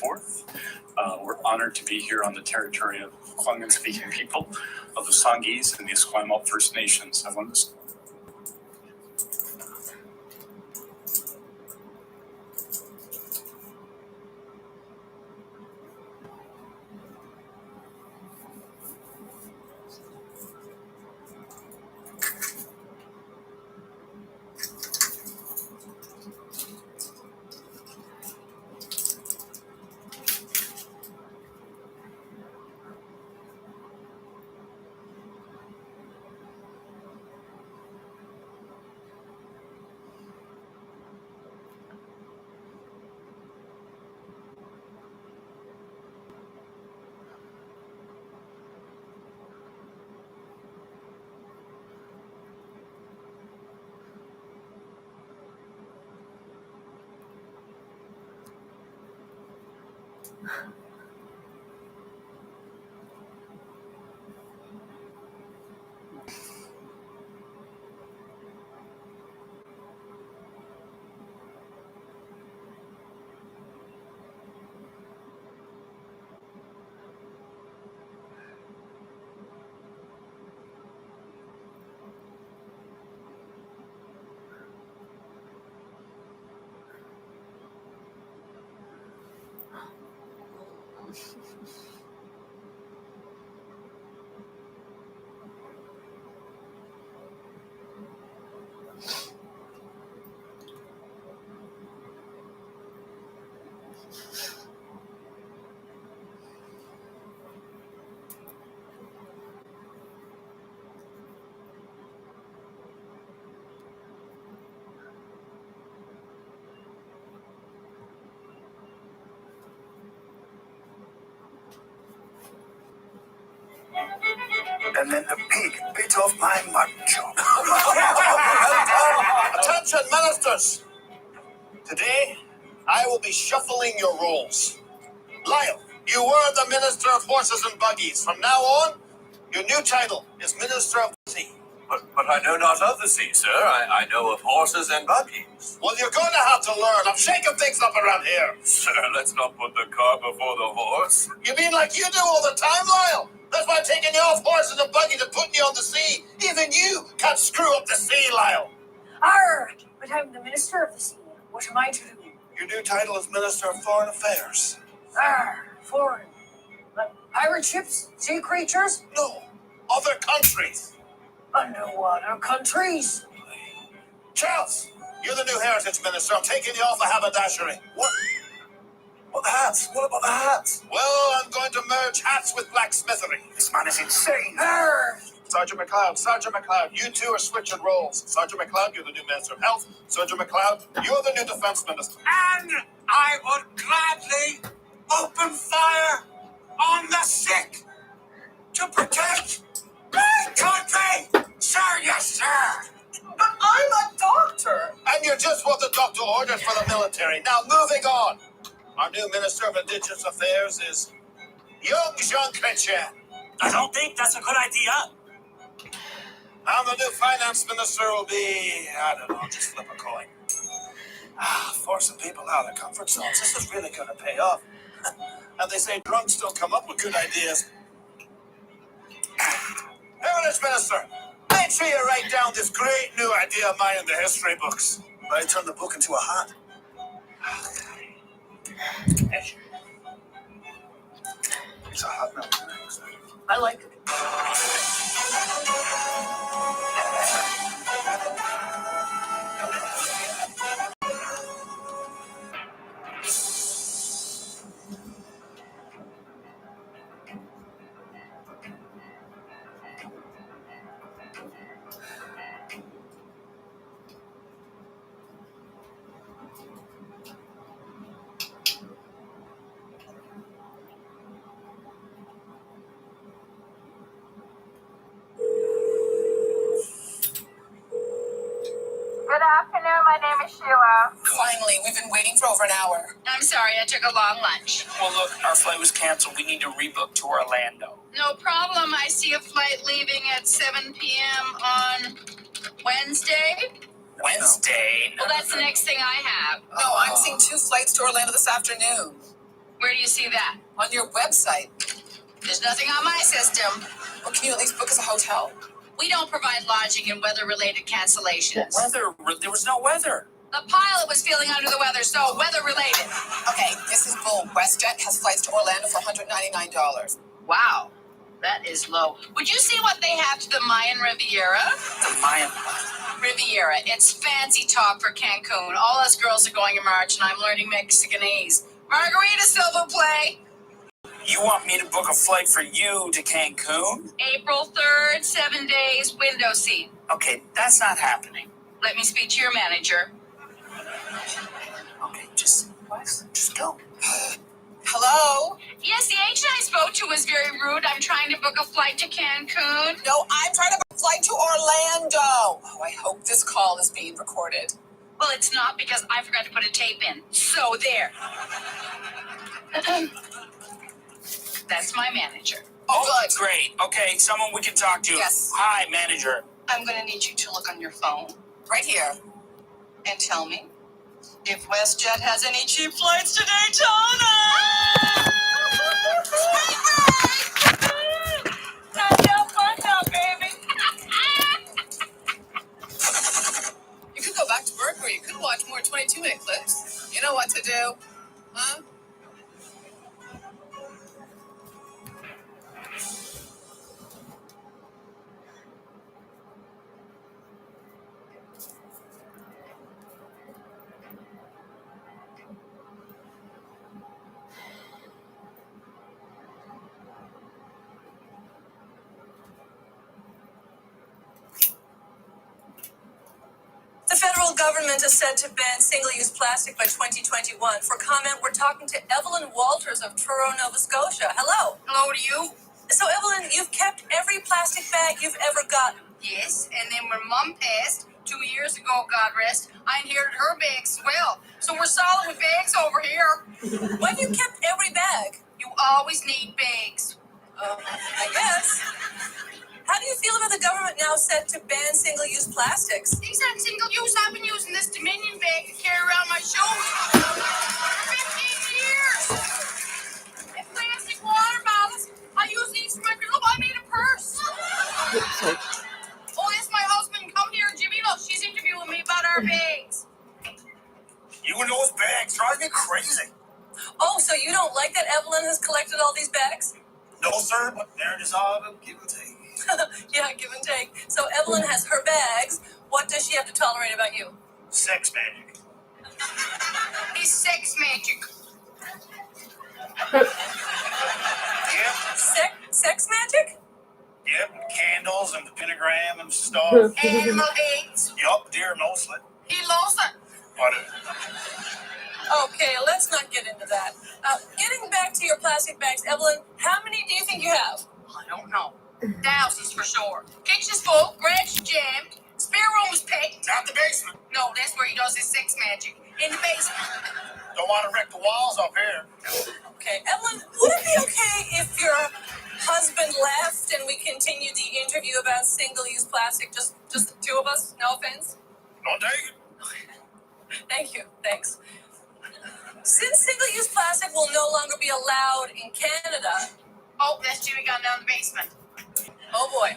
4th. We're honored to be here on the territory of Kwanghan-speaking people of the Songhees and the Esquimalt First Nations. I want to and then the pig bit off my mutton chop. Attention, ministers! Today, I will be shuffling your roles. Lyle, you were the Minister of Horses and Buggies. From now on, your new title is Minister of the Sea. But I know not of the sea, sir. I know of horses and buggies. Well, you're going to have to learn. I'm shaking things up around here. Sir, let's not put the cart before the horse. You mean like you do all the time, Lyle? That's why I'm taking you off horses and buggies and putting you on the sea. Even you can't screw up the sea, Lyle. Arr! But I'm the Minister of the Sea. What am I to do? Your new title is Minister of Foreign Affairs. Arr! Foreign. Pirate ships? Sea creatures? No, other countries. Underwater countries? Charles, you're the new Heritage Minister. I'm taking you off the haberdashery. What? What the hats? What about the hats? Well, I'm going to merge hats with blacksmithery. This man is insane. Arr! Sergeant McLeod, you two are switching roles. Sergeant McLeod, you're the new Minister of Health. Sergeant McLeod, you're the new Defense Minister. And I would gladly open fire on the sick to protect my country. Sir, yes, sir. But I'm a doctor! And you're just what the doctor ordered for the military. Now, moving on. Our new Minister of Indigenous Affairs is young Jean Chrétien. I don't think that's a good idea. And the new Finance Minister will be, I don't know, just flip a coin. Forcing people out of comfort zones. This is really going to pay off. And they say drunks don't come up with good ideas. Heritage Minister, make sure you write down this great new idea of mine in the history books. I turned the book into a hat. It's a hat now. I like it. Good afternoon, my name is Sheila. Finally, we've been waiting for over an hour. I'm sorry, I took a long lunch. Well, look, our flight was canceled. We need to rebook to Orlando. No problem. I see a flight leaving at 7 p.m. on Wednesday. Wednesday? Well, that's the next thing I have. No, I'm seeing 2 flights to Orlando this afternoon. Where do you see that? On your website. There's nothing on my system. Well, can you at least book us a hotel? We don't provide lodging and weather-related cancellations. Weather? There was no weather. The pilot was feeling under the weather, so weather-related. Okay, this is bull. Westjet has flights to Orlando for $199. Wow, that is low. Would you see what they have to the Mayan Riviera? The Mayan. Riviera. It's fancy talk for Cancun. All us girls are going in March, and I'm learning Mexicanese. Margarita silver play. You want me to book a flight for you to Cancun? April 3rd, 7 days, window seat. Okay, that's not happening. Let me speak to your manager. Okay, just go. Hello? Yes, the agent I spoke to was very rude. I'm trying to book a flight to Cancun. No, I'm trying to book a flight to Orlando. Oh, I hope this call is being recorded. Well, it's not because I forgot to put a tape in. So there. That's my manager. Oh, good. Great. Okay, someone we can talk to. Yes. Hi, manager. I'm going to need you to look on your phone Right here. and tell me if Westjet has any cheap flights to Daytona. Find out, baby. You could go back to work or you could watch more 22-minute clips. You know what to do. Huh? The federal government is set to ban single-use plastic by 2021. For comment, we're talking to Evelyn Walters of Truro, Nova Scotia. Hello. Hello to you. So, Evelyn, you've kept every plastic bag you've ever gotten. Yes, and then when Mom passed 2 years ago, God rest, I inherited her bags as well. So we're solid with bags over here. When you kept every bag? You always need bags. I guess. How do you feel about the government now set to ban single-use plastics? These aren't single use. I've been using this Dominion bag to carry around my shoes for 15 years. And plastic water bottles. I use these for my look. I made a purse. Oh, that's my husband. Come here, Jimmy. Look, she's interviewing me about our bags. You and those bags drive me crazy. Oh, so you don't like that Evelyn has collected all these bags? No, sir, but there is all of give and take. Yeah, give and take. So Evelyn has her bags. What does she have to tolerate about you? Sex magic. It's sex magic. Yep, Sex magic? yep, candles and the pentagram and stuff. Animal eggs. Yup, deer mostly. He loves it. Whatever. Okay, let's not get into that. Getting back to your plastic bags, Evelyn, how many do you think you have? I don't know. Thousands for sure. Kitchen's full, garage is jammed, spare room is packed. Not the basement. No, that's where he does his sex magic. In the basement. Don't want to wreck the walls up here. Okay, Evelyn, would it be okay if your husband left and we continued the interview about single-use plastic, just the two of us? No offense. Don't take it. Thank you. Thanks. Since single-use plastic will no longer be allowed in Canada. Oh, that's Jimmy gone down the basement. Oh boy.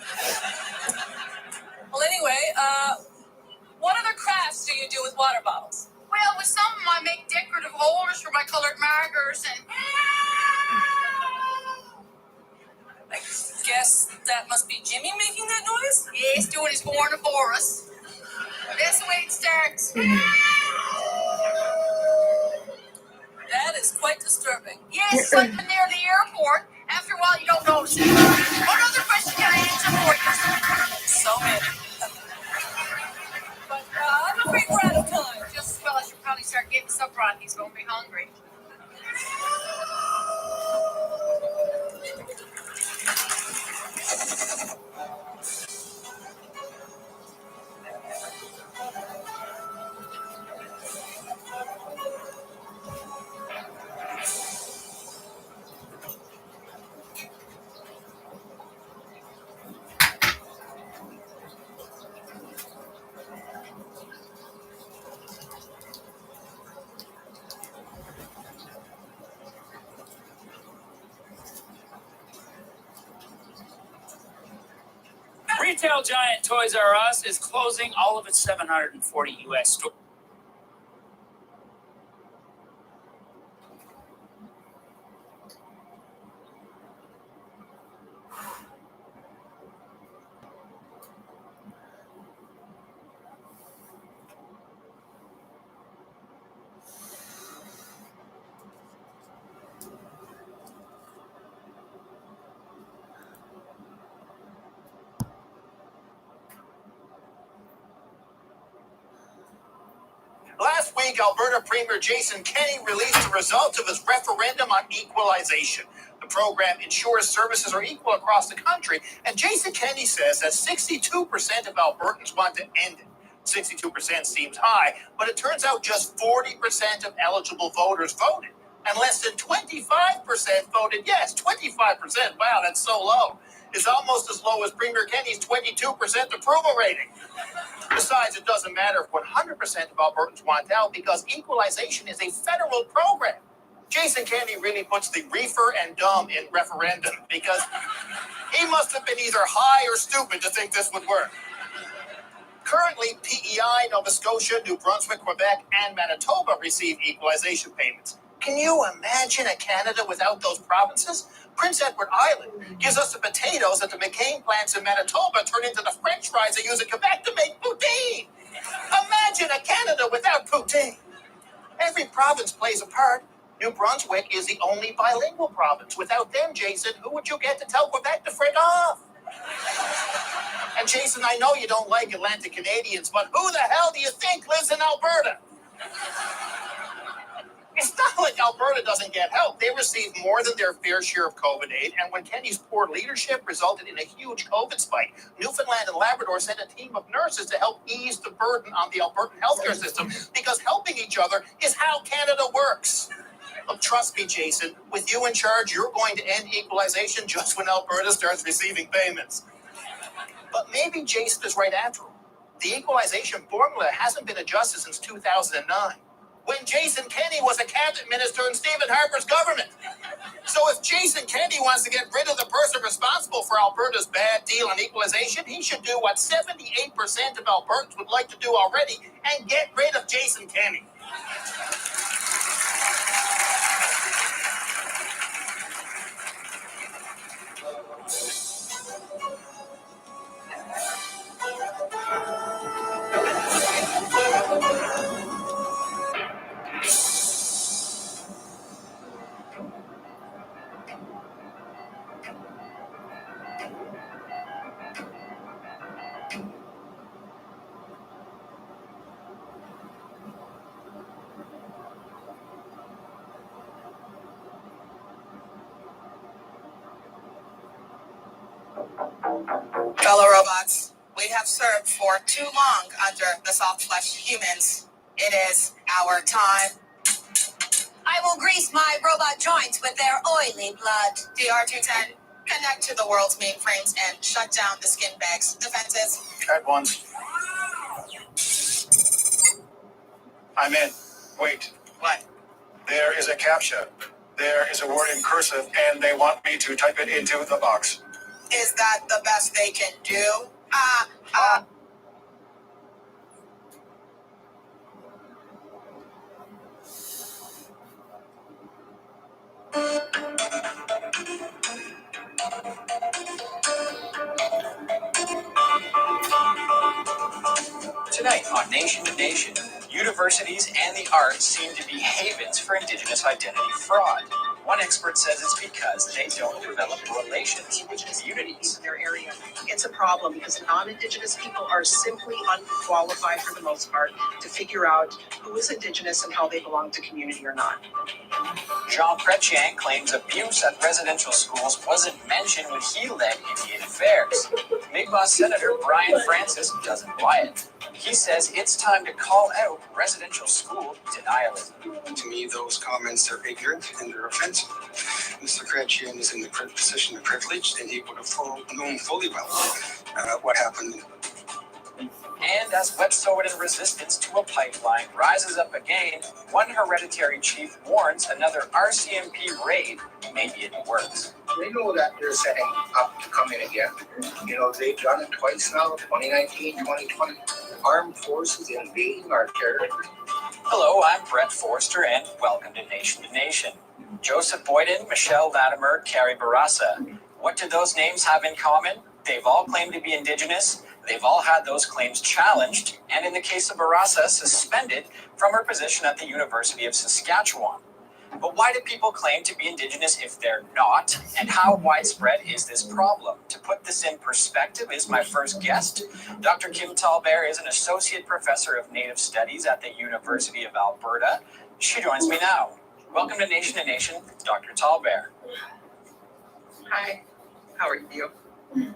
Well, anyway, what other crafts do you do with water bottles? Well, with some of them, I make decorative holders for my colored markers and... I guess that must be Jimmy making that noise? Yeah, he's doing his horn for us. That's the way it starts. That is quite disturbing. Yes, it's like when they're at the airport. After a while, you don't notice it. What other question can I answer for you? So many. But I'm afraid we're out of time. Just as well, I should probably start getting supper on. He's going to be hungry. Retail giant Toys R Us is closing all of its 740 U.S. stores. Last week, Alberta Premier Jason Kenney released the results of his referendum on equalization. The program ensures services are equal across the country, and Jason Kenney says that 62% of Albertans want to end it. 62% seems high, but it turns out just 40% of eligible voters voted, and less than 25% voted yes. 25%, wow, that's so low. It's almost as low as Premier Kenney's 22% approval rating. Besides, it doesn't matter if 100% of Albertans want out because equalization is a federal program. Jason Kenney really puts the reefer and dumb in referendum because he must have been either high or stupid to think this would work. Currently, PEI, Nova Scotia, New Brunswick, Quebec, and Manitoba receive equalization payments. Can you imagine a Canada without those provinces? Prince Edward Island gives us the potatoes that the McCain plants in Manitoba turn into the French fries they use in Quebec to make poutine. Imagine a Canada without poutine. Every province plays a part. New Brunswick is the only bilingual province. Without them, Jason, who would you get to tell Quebec to frick off? And Jason, I know you don't like Atlantic Canadians, but who the hell do you think lives in Alberta? It's not like Alberta doesn't get help. They receive more than their fair share of COVID aid, and when Kenney's poor leadership resulted in a huge COVID spike, Newfoundland and Labrador sent a team of nurses to help ease the burden on the Albertan healthcare system, because helping each other is how Canada works. Look, trust me, Jason, with you in charge, you're going to end equalization just when Alberta starts receiving payments. But maybe Jason is right after all. The equalization formula hasn't been adjusted since 2009, when Jason Kenney was a cabinet minister in Stephen Harper's government. So if Jason Kenney wants to get rid of the person responsible for Alberta's bad deal on equalization, he should do what 78% of Albertans would like to do already and get rid of Jason Kenney. Fellow robots, we have served for too long under the soft-fleshed humans. It is our time. I will grease my robot joints with their oily blood. DR210, connect to the world's mainframes and shut down the skin bag's defenses. At once. I'm in. Wait. What? There is a CAPTCHA. There is a word in cursive, and they want me to type it into the box. Is that the best they can do? Tonight on Nation to Nation, universities and the arts seem to be havens for Indigenous identity fraud. One expert says it's because they don't develop relations with communities in their area. It's a problem because non-Indigenous people are simply unqualified for the most part to figure out who is Indigenous and how they belong to community or not. Jean Chrétien claims abuse at residential schools wasn't mentioned when he led Indian Affairs. Mi'kmaq Senator Brian Francis doesn't buy it. He says it's time to call out residential school denialism. To me, those comments are ignorant and they're offensive. Mr. Chrétien is in the position of privilege, and he would have known fully well what happened. And as Wet'suwet'en resistance to a pipeline rises up again, one hereditary chief warns another RCMP raid may be in the works. they know that they're setting up to come in again. You know, they've done it twice now, 2019, 2020. Armed forces invading our territory. Hello, I'm Brett Forster, and welcome to Nation. Joseph Boyden, Michelle Latimer, Carrie Barassa. What do those names have in common? They've all claimed to be Indigenous. They've all had those claims challenged, and in the case of Barassa, suspended from her position at the University of Saskatchewan. But why do people claim to be Indigenous if they're not? And how widespread is this problem? To put this in perspective is my first guest. Dr. Kim Talbert is an associate professor of Native Studies at the University of Alberta. She joins me now. Welcome to Nation to Nation, Dr. Talbert. Hi, how are you?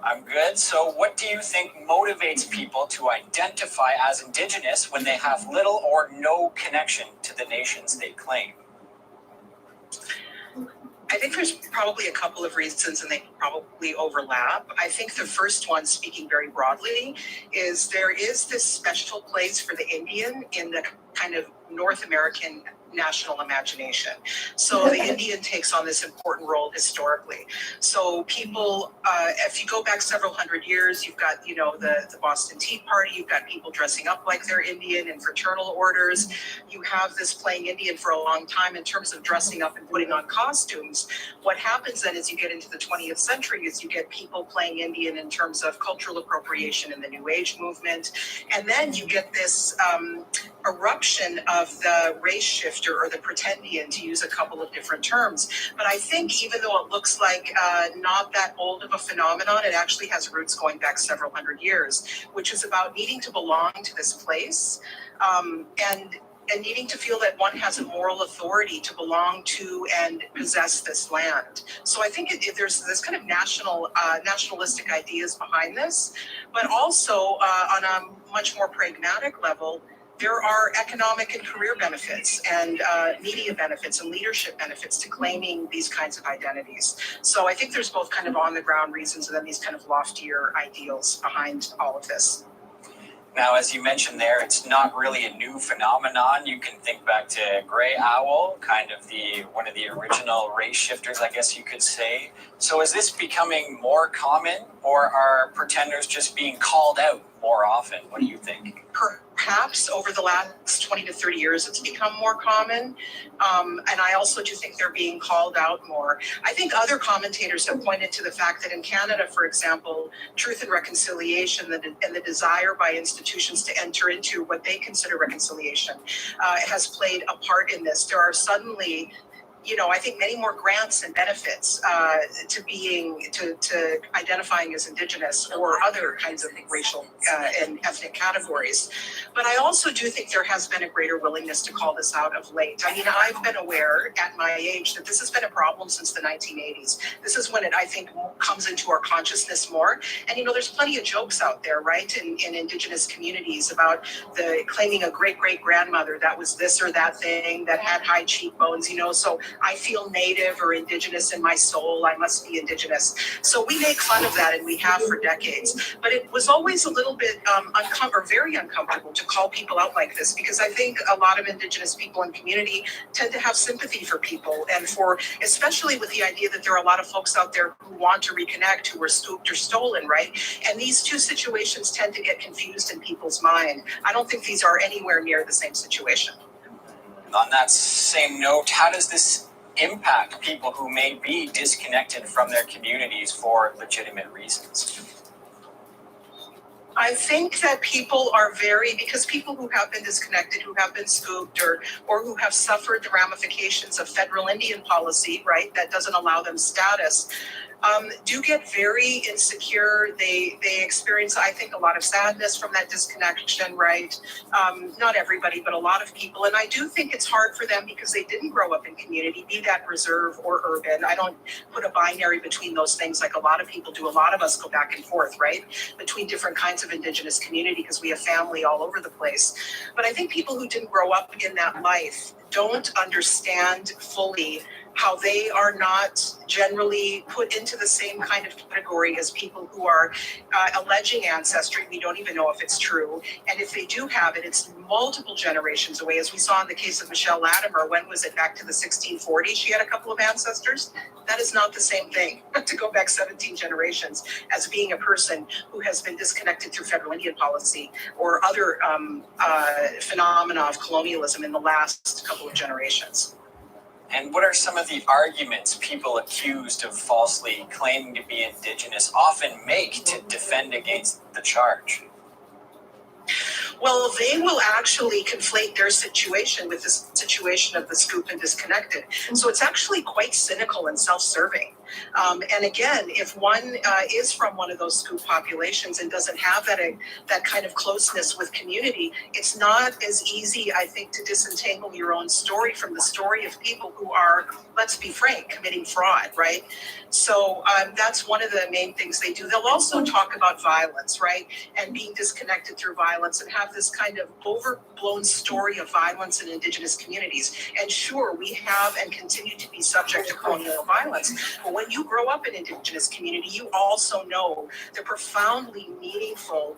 I'm good. So what do you think motivates people to identify as Indigenous when they have little or no connection to the nations they claim? I think there's probably a couple of reasons, and they probably overlap. I think the first one, speaking very broadly, is there is this special place for the Indian in the kind of North American national imagination. So the Indian takes on this important role historically. So people, if you go back several hundred years, you've got, you know, the Boston Tea Party, you've got people dressing up like they're Indian in fraternal orders. You have this playing Indian for a long time in terms of dressing up and putting on costumes. What happens then as you get into the 20th century is you get people playing Indian in terms of cultural appropriation in the New Age movement. And then you get this eruption of the race shifter or the pretendian, to use a couple of different terms. But I think even though it looks like not that old of a phenomenon, it actually has roots going back several hundred years, which is about needing to belong to this place and needing to feel that one has a moral authority to belong to and possess this land. So I think there's this kind of nationalistic ideas behind this, but also on a much more pragmatic level, there are economic and career benefits and media benefits and leadership benefits to claiming these kinds of identities. So I think there's both kind of on the ground reasons and then these kind of loftier ideals behind all of this. Now, as you mentioned there, it's not really a new phenomenon. You can think back to Grey Owl, kind of one of the original race shifters, I guess you could say. So is this becoming more common, or are pretenders just being called out more often? What do you think? Perhaps over the last 20 to 30 years, it's become more common. And I also do think they're being called out more. I think other commentators have pointed to the fact that in Canada, for example, truth and reconciliation and the desire by institutions to enter into what they consider reconciliation has played a part in this. There are suddenly, you know, I think many more grants and benefits to identifying as Indigenous or other kinds of racial and ethnic categories. But I also do think there has been a greater willingness to call this out of late. I mean, I've been aware at my age that this has been a problem since the 1980s. This is when it, I think, comes into our consciousness more. And, you know, there's plenty of jokes out there, right, in Indigenous communities about the claiming a great-great-grandmother that was this or that thing, that had high cheekbones, you know, so I feel Native or Indigenous in my soul, I must be Indigenous. So we make fun of that, and we have for decades. But it was always a little bit very uncomfortable to call people out like this, because I think a lot of Indigenous people in community tend to have sympathy for people, and for, especially with the idea that there are a lot of folks out there who want to reconnect, who were scooped or stolen, right? And these two situations tend to get confused in people's mind. I don't think these are anywhere near the same situation. On that same note, how does this impact people who may be disconnected from their communities for legitimate reasons? I think that people are because people who have been disconnected, who have been scooped, or who have suffered the ramifications of federal Indian policy, right, that doesn't allow them status, do get very insecure. They experience, I think, a lot of sadness from that disconnection, right? Not everybody, but a lot of people. And I do think it's hard for them because they didn't grow up in community, be that reserve or urban. I don't put a binary between those things like a lot of people do. A lot of us go back and forth, right, between different kinds of Indigenous community because we have family all over the place. But I think people who didn't grow up in that life don't understand fully how they are not generally put into the same kind of category as people who are alleging ancestry. We don't even know if it's true. And if they do have it, it's multiple generations away. As we saw in the case of Michelle Latimer, when was it, back to the 1640s? She had a couple of ancestors. That is not the same thing to go back 17 generations as being a person who has been disconnected through federal Indian policy or other phenomena of colonialism in the last couple of generations. And what are some of the arguments people accused of falsely claiming to be Indigenous often make to defend against the charge? Well, they will actually conflate their situation with the situation of the scoop and disconnected. So it's actually quite cynical and self-serving. And again, if one is from one of those scoop populations and doesn't have that kind of closeness with community, it's not as easy, I think, to disentangle your own story from the story of people who are, let's be frank, committing fraud, right? So that's one of the main things they do. They'll also talk about violence, right? And being disconnected through violence and have this kind of overblown story of violence in Indigenous communities. And sure, we have and continue to be subject to colonial violence. But when you grow up in Indigenous community, you also know the profoundly meaningful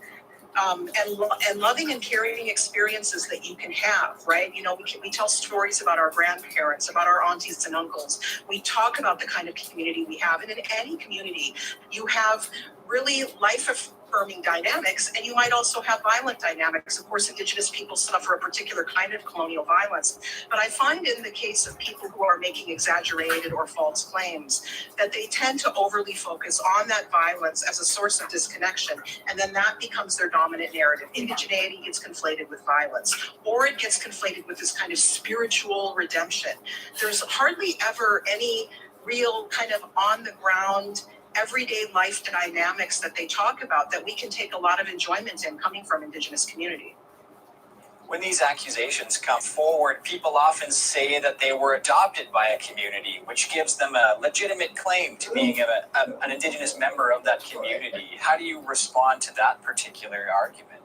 and loving and caring experiences that you can have, right? You know, we tell stories about our grandparents, about our aunties and uncles. We talk about the kind of community we have. And in any community, you have really life-affirming dynamics, and you might also have violent dynamics. Of course, Indigenous people suffer a particular kind of colonial violence. But I find in the case of people who are making exaggerated or false claims that they tend to overly focus on that violence as a source of disconnection, and then that becomes their dominant narrative. Indigeneity gets conflated with violence, or it gets conflated with this kind of spiritual redemption. There's hardly ever any real kind of on-the-ground everyday life dynamics that they talk about that we can take a lot of enjoyment in coming from Indigenous community. When these accusations come forward, people often say that they were adopted by a community, which gives them a legitimate claim to being an Indigenous member of that community. How do you respond to that particular argument?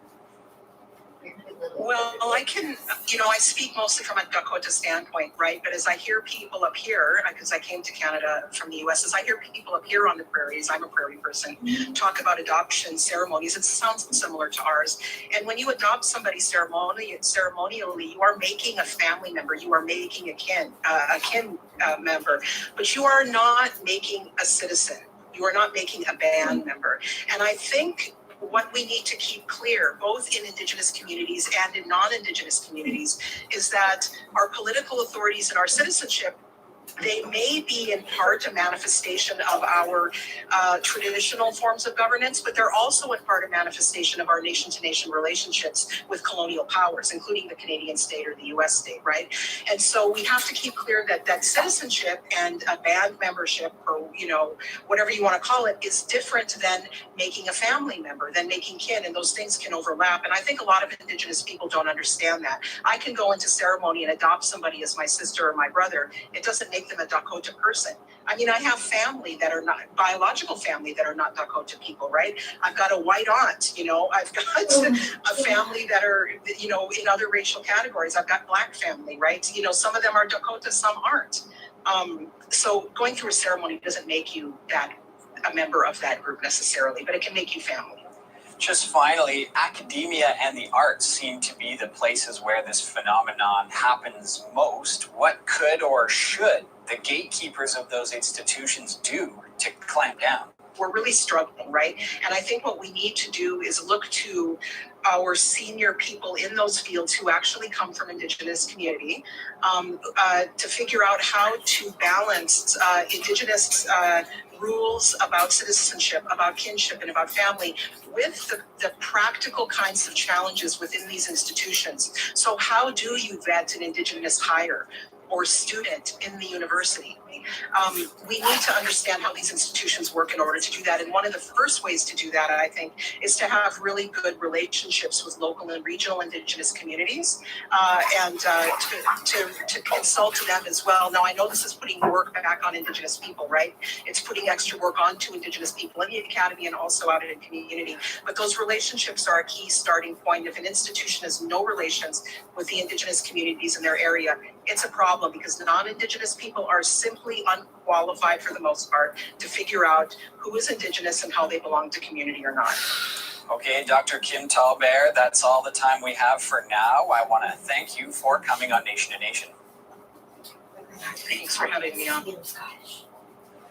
Well, I can, I speak mostly from a Dakota standpoint, right? But as I hear people up here, because I came to Canada from the US, as I hear people up here on the prairies, I'm a prairie person, talk about adoption ceremonies, it sounds similar to ours. And when you adopt somebody ceremonially, you are making a family member, you are making a kin member, but you are not making a citizen. You are not making a band member. And I think what we need to keep clear, both in Indigenous communities and in non-Indigenous communities, is that our political authorities and our citizenship, they may be in part a manifestation of our traditional forms of governance, but they're also in part a manifestation of our nation-to-nation relationships with colonial powers, including the Canadian state or the US state, right? And so we have to keep clear that citizenship and a band membership, or whatever you want to call it, is different than making a family member, than making kin, and those things can overlap. And I think a lot of Indigenous people don't understand that. I can go into ceremony and adopt somebody as my sister or my brother. It doesn't make them a Dakota person. I mean, I have family that are not, biological family that are not Dakota people, right? I've got a white aunt, I've got a family that are, in other racial categories. I've got black family, right? Some of them are Dakota, some aren't. So going through a ceremony doesn't make you a member of that group necessarily, but it can make you family. Just finally, academia and the arts seem to be the places where this phenomenon happens most. What could or should the gatekeepers of those institutions do to clamp down? We're really struggling, right? And I think what we need to do is look to our senior people in those fields who actually come from Indigenous community to figure out how to balance Indigenous rules about citizenship, about kinship, and about family with the practical kinds of challenges within these institutions. So how do you vet an Indigenous hire or student in the university? We need to understand how these institutions work in order to do that. And one of the first ways to do that, I think, is to have really good relationships with local and regional Indigenous communities and to consult to them as well. Now, I know this is putting work back on Indigenous people, right? It's putting extra work onto Indigenous people in the academy and also out in the community. But those relationships are a key starting point. If an institution has no relations with the Indigenous communities in their area, it's a problem because non-Indigenous people are simply unqualified for the most part to figure out who is Indigenous and how they belong to community or not. Okay, Dr. Kim Tallbear, that's all the time we have for now. I want to thank you for coming on Nation to Nation. Thanks for having me on.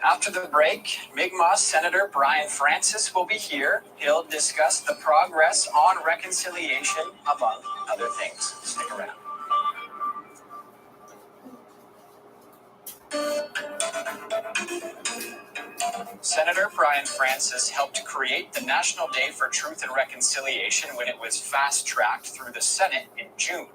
After the break, Mi'kmaq Senator Brian Francis will be here. He'll discuss the progress on reconciliation, among other things. Stick around. Senator Brian Francis helped create the National Day for Truth and Reconciliation when it was fast-tracked through the Senate in June.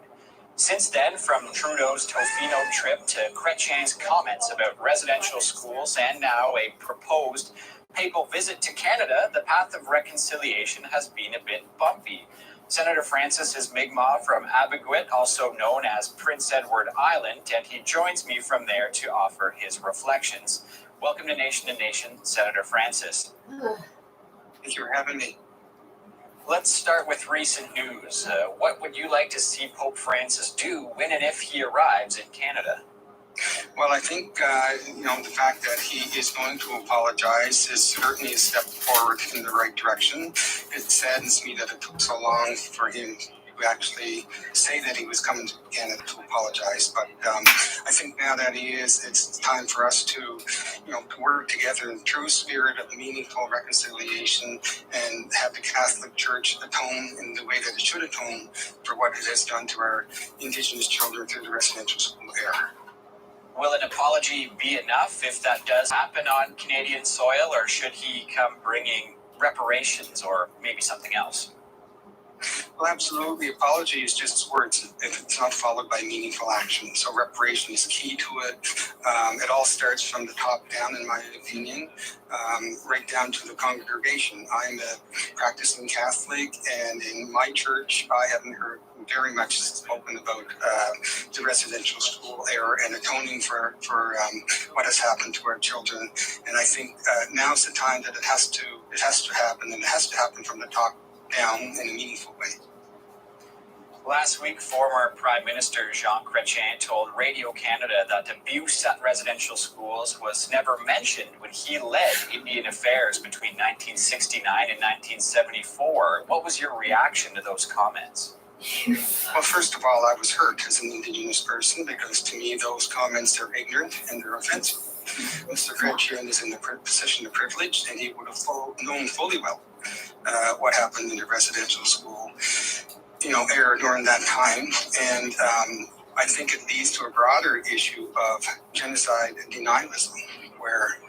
Since then, from Trudeau's Tofino trip to Chrétien's comments about residential schools and now a proposed papal visit to Canada, the path of reconciliation has been a bit bumpy. Senator Francis is Mi'kmaq from Abiguit, also known as Prince Edward Island, and he joins me from there to offer his reflections. Welcome to Nation, Senator Francis. Thank you for having me. Let's start with recent news. What would you like to see Pope Francis do when and if he arrives in Canada? Well, I think, the fact that he is going to apologize is certainly a step forward in the right direction. It saddens me that it took so long for him to actually say that he was coming to Canada to apologize. But I think now that he is, it's time for us to work together in true spirit of meaningful reconciliation and have the Catholic Church atone in the way that it should atone for what it has done to our Indigenous children through the residential school era. Will an apology be enough if that does happen on Canadian soil, or should he come bringing reparations or maybe something else? Well, absolutely. Apology is just words if it's not followed by meaningful action. So reparation is key to it. It all starts from the top down, in my opinion, right down to the congregation. I'm a practicing Catholic, and in my church, I haven't heard very much spoken about the residential school era and atoning for what has happened to our children. And I think now's the time that it has to happen, and it has to happen from the top down in a meaningful way. Last week, former Prime Minister Jean Chrétien told Radio Canada that abuse at residential schools was never mentioned when he led Indian affairs between 1969 and 1974. What was your reaction to those comments? Well, first of all, I was hurt as an Indigenous person because to me those comments are ignorant and they're offensive. Mr. Chrétien is in the position of privilege, and he would have known fully well what happened in the residential school, era during that time. And I think it leads to a broader issue of genocide and denialism, where,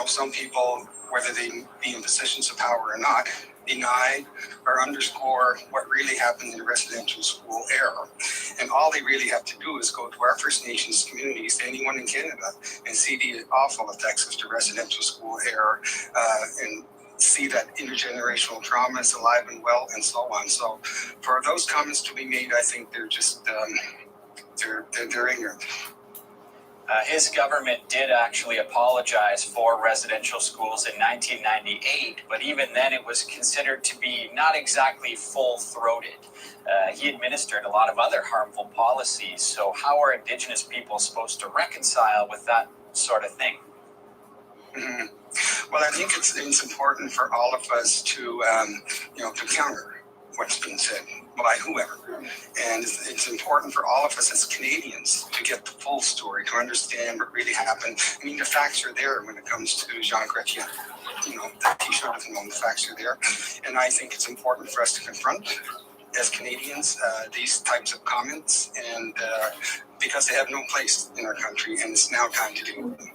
some people, whether they be in positions of power or not, deny or underscore what really happened in the residential school era. And all they really have to do is go to our First Nations communities, anyone in Canada, and see the awful effects of the residential school era, and see that intergenerational trauma is alive and well, and so on. So for those comments to be made, I think they're just, they're ignorant. His government did actually apologize for residential schools in 1998, but even then it was considered to be not exactly full-throated. He administered a lot of other harmful policies, so how are Indigenous people supposed to reconcile with that sort of thing? Mm-hmm. Well, I think it's important for all of us to counter what's been said by whoever. And it's important for all of us as Canadians to get the full story, to understand what really happened. I mean, the facts are there when it comes to Jean Chrétien. That he should have known the facts are there. And I think it's important for us to confront, as Canadians, these types of comments, and because they have no place in our country, and it's now time to do it.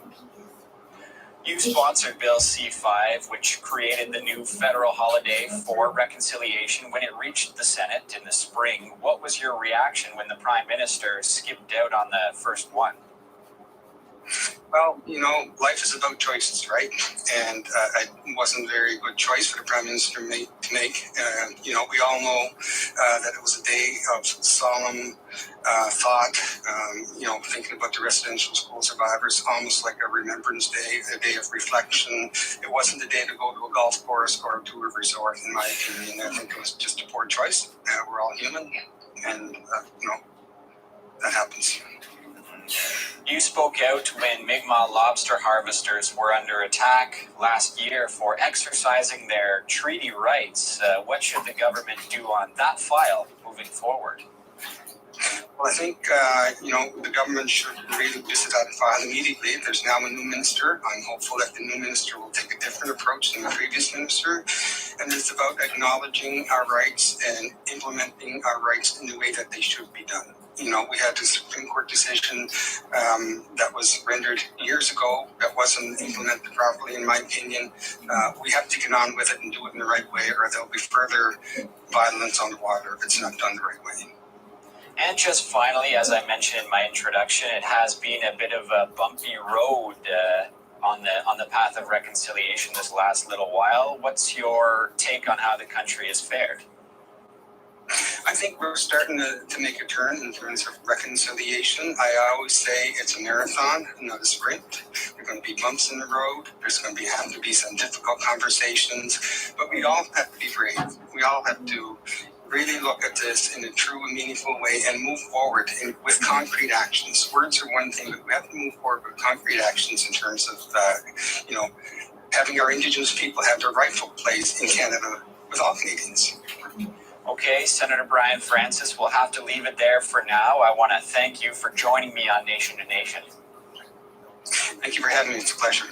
You sponsored Bill C-5, which created the new federal holiday for reconciliation when it reached the Senate in the spring. What was your reaction when the Prime Minister skipped out on the first one? Well, life is about choices, right? And it wasn't a very good choice for the Prime Minister to make. We all know that it was a day of solemn thought, thinking about the residential school survivors, almost like a remembrance day, a day of reflection. It wasn't a day to go to a golf course or to a resort, in my opinion. I think it was just a poor choice. We're all human, and, that happens. You spoke out when Mi'kmaq lobster harvesters were under attack last year for exercising their treaty rights. What should the government do on that file moving forward? Well, I think, the government should really visit that file immediately. There's now a new minister. I'm hopeful that the new minister will take a different approach than the previous minister. And it's about acknowledging our rights and implementing our rights in the way that they should be done. We had a Supreme Court decision that was rendered years ago that wasn't implemented properly, in my opinion. We have to get on with it and do it in the right way, or there'll be further violence on the water if it's not done the right way. And just finally, as I mentioned in my introduction, it has been a bit of a bumpy road on the path of reconciliation this last little while. What's your take on how the country has fared? I think we're starting to make a turn in terms of reconciliation. I always say it's a marathon, not a sprint. There are going to be bumps in the road. There's going to have to be some difficult conversations, but we all have to be brave. We all have to really look at this in a true and meaningful way and move forward with concrete actions. Words are one thing, but we have to move forward with concrete actions in terms of, having our Indigenous people have their rightful place in Canada with all Canadians. Okay, Senator Brian Francis, we'll have to leave it there for now. I want to thank you for joining me on Nation to Nation. Thank you for having me. It's a pleasure.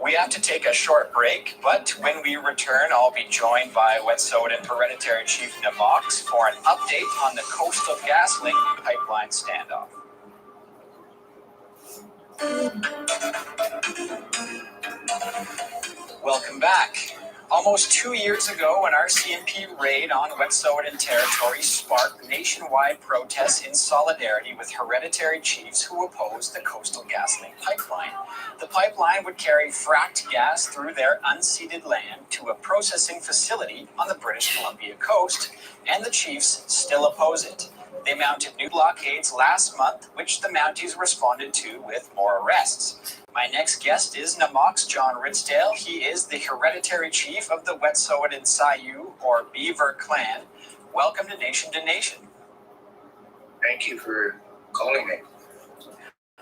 We have to take a short break, but when we return, I'll be joined by Wet'suwet'en Hereditary Chief Namox for an update on the Coastal GasLink pipeline standoff. Welcome back. Almost 2 years ago, an RCMP raid on Wet'suwet'en territory sparked nationwide protests in solidarity with hereditary chiefs who opposed the Coastal GasLink pipeline. The pipeline would carry fracked gas through their unceded land to a processing facility on the British Columbia coast, and the chiefs still oppose it. They mounted new blockades last month, which the Mounties responded to with more arrests. My next guest is Namox John Ritzdale. He is the hereditary chief of the Wet'suwet'en Sayu, or Beaver Clan. Welcome to Nation. Thank you for calling me.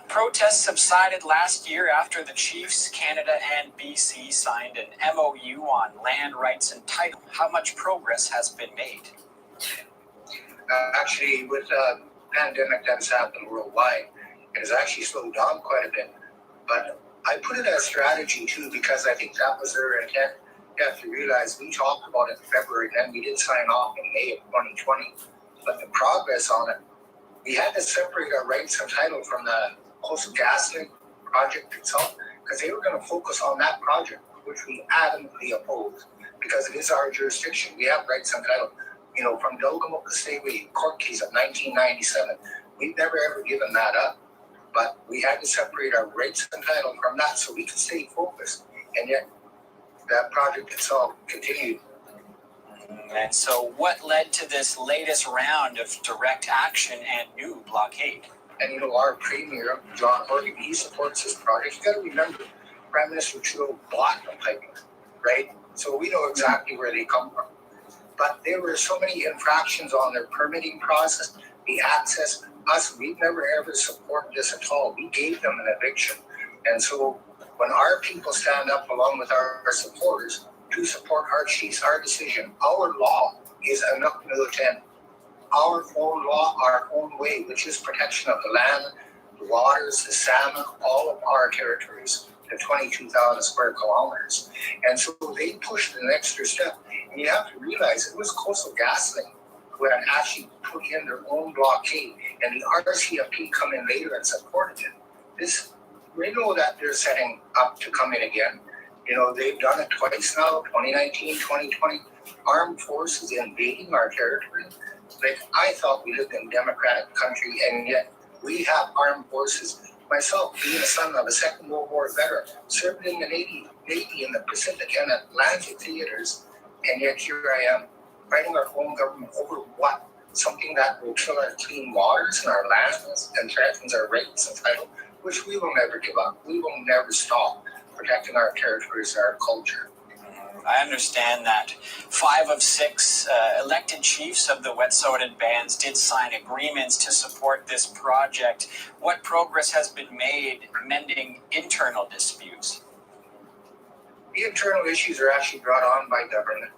Protests subsided last year after the chiefs, Canada, and BC signed an MOU on land rights and title. How much progress has been made? Actually, with the pandemic that's happened worldwide, it has actually slowed down quite a bit. But I put it as strategy too, because I think that was their intent. You have to realize we talked about it in February, then we did sign off in May of 2020. But the progress on it, we had to separate our rights and title from the Coastal GasLink project itself, because they were going to focus on that project, which we adamantly opposed, because it is our jurisdiction. We have rights and title. From Delgamuukw to Stay court case of 1997, we've never ever given that up. But we had to separate our rights and title from that so we could stay focused. And yet, that project itself continued. And so what led to this latest round of direct action and new blockade? And our Premier, John Horgan, he supports this project. You got to remember, Prime Minister Trudeau bought the pipeline, right? So we know exactly where they come from. But there were so many infractions on their permitting process, the access. We've never ever supported this at all. We gave them an eviction. And so when our people stand up along with our supporters to support our chiefs, our decision, our law is enough militant. Our own law, our own way, which is protection of the land, the waters, the salmon, all of our territories, the 22,000 square kilometers. And so they pushed an extra step. And you have to realize it was Coastal GasLink who had actually put in their own blockade, and the RCMP come in later and supported it. We know that they're setting up to come in again. They've done it twice now, 2019, 2020. Armed forces invading our territory. I thought we lived in a democratic country, and yet we have armed forces. Myself, being a son of a Second World War veteran, served in the Navy in the Pacific and Atlantic theaters, and yet here I am, fighting our own government over what? Something that will kill our clean waters and our lands and threatens our rights and title, which we will never give up. We will never stop protecting our territories and our culture. I understand that 5 of 6 elected chiefs of the Wet'suwet'en bands did sign agreements to support this project. What progress has been made mending internal disputes? The internal issues are actually brought on by government.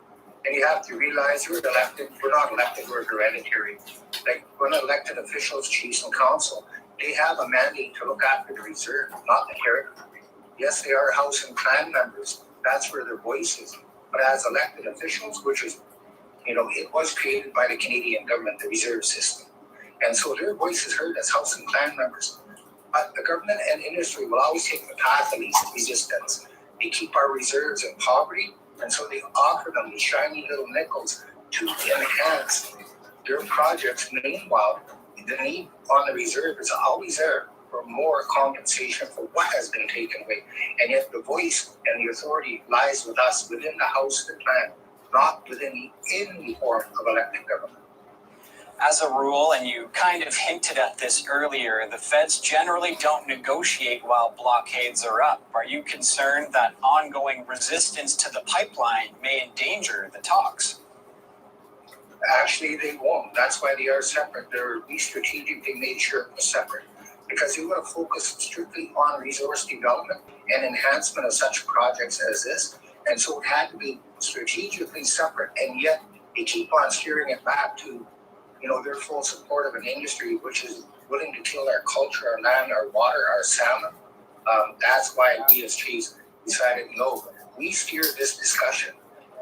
And you have to realize we're not elected, we're hereditary. Like when elected officials, chiefs and council, they have a mandate to look after the reserve, not the territory. Yes, they are house and clan members. That's where their voice is. But as elected officials, which is, it was created by the Canadian government, the reserve system. And so their voice is heard as house and clan members. But the government and industry will always take the path of least resistance. They keep our reserves in poverty, and so they offer them these shiny little nickels to enhance their projects. Meanwhile, the need on the reserve is always there for more compensation for what has been taken away. And yet the voice and the authority lies with us within the House of the Clan, not in the form of elected government. As a rule, and you kind of hinted at this earlier, the feds generally don't negotiate while blockades are up. Are you concerned that ongoing resistance to the pipeline may endanger the talks? Actually, they won't. That's why they are separate. We strategically made sure it was separate, because they want to focus strictly on resource development and enhancement of such projects as this. And so it had to be strategically separate, and yet they keep on steering it back to their full support of an industry which is willing to kill our culture, our land, our water, our salmon. That's why we as chiefs decided, no, we steered this discussion.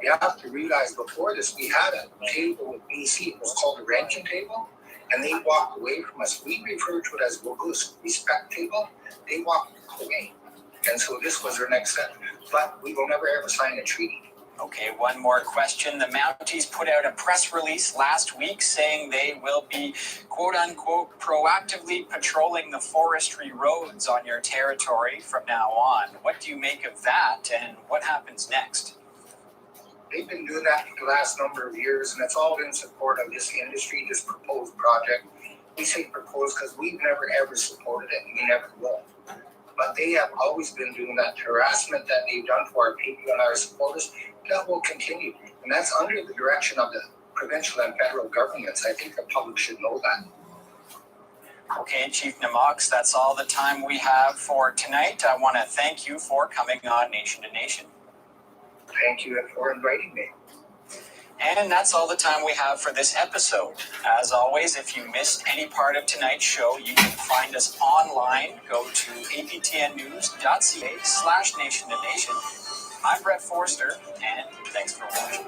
You have to realize before this, we had a table with BC. It was called a ranking table, and they walked away from us. We referred to it as Wagoose respect table. They walked away. And so this was their next step. But we will never ever sign a treaty. Okay, one more question. The Mounties put out a press release last week saying they will be, quote unquote, proactively patrolling the forestry roads on your territory from now on. What do you make of that, and what happens next? They've been doing that for the last number of years, and it's all in support of this industry, this proposed project. We say proposed because we've never ever supported it, and we never will. But they have always been doing that harassment that they've done for our people and our supporters. That will continue. And that's under the direction of the provincial and federal governments. I think the public should know that. Okay, Chief Namox, that's all the time we have for tonight. I want to thank you for coming on Nation to Nation. Thank you for inviting me. And that's all the time we have for this episode. As always, if you missed any part of tonight's show, you can find us online. Go to aptnnews.ca/Nation to Nation. I'm Brett Forster, and thanks for watching.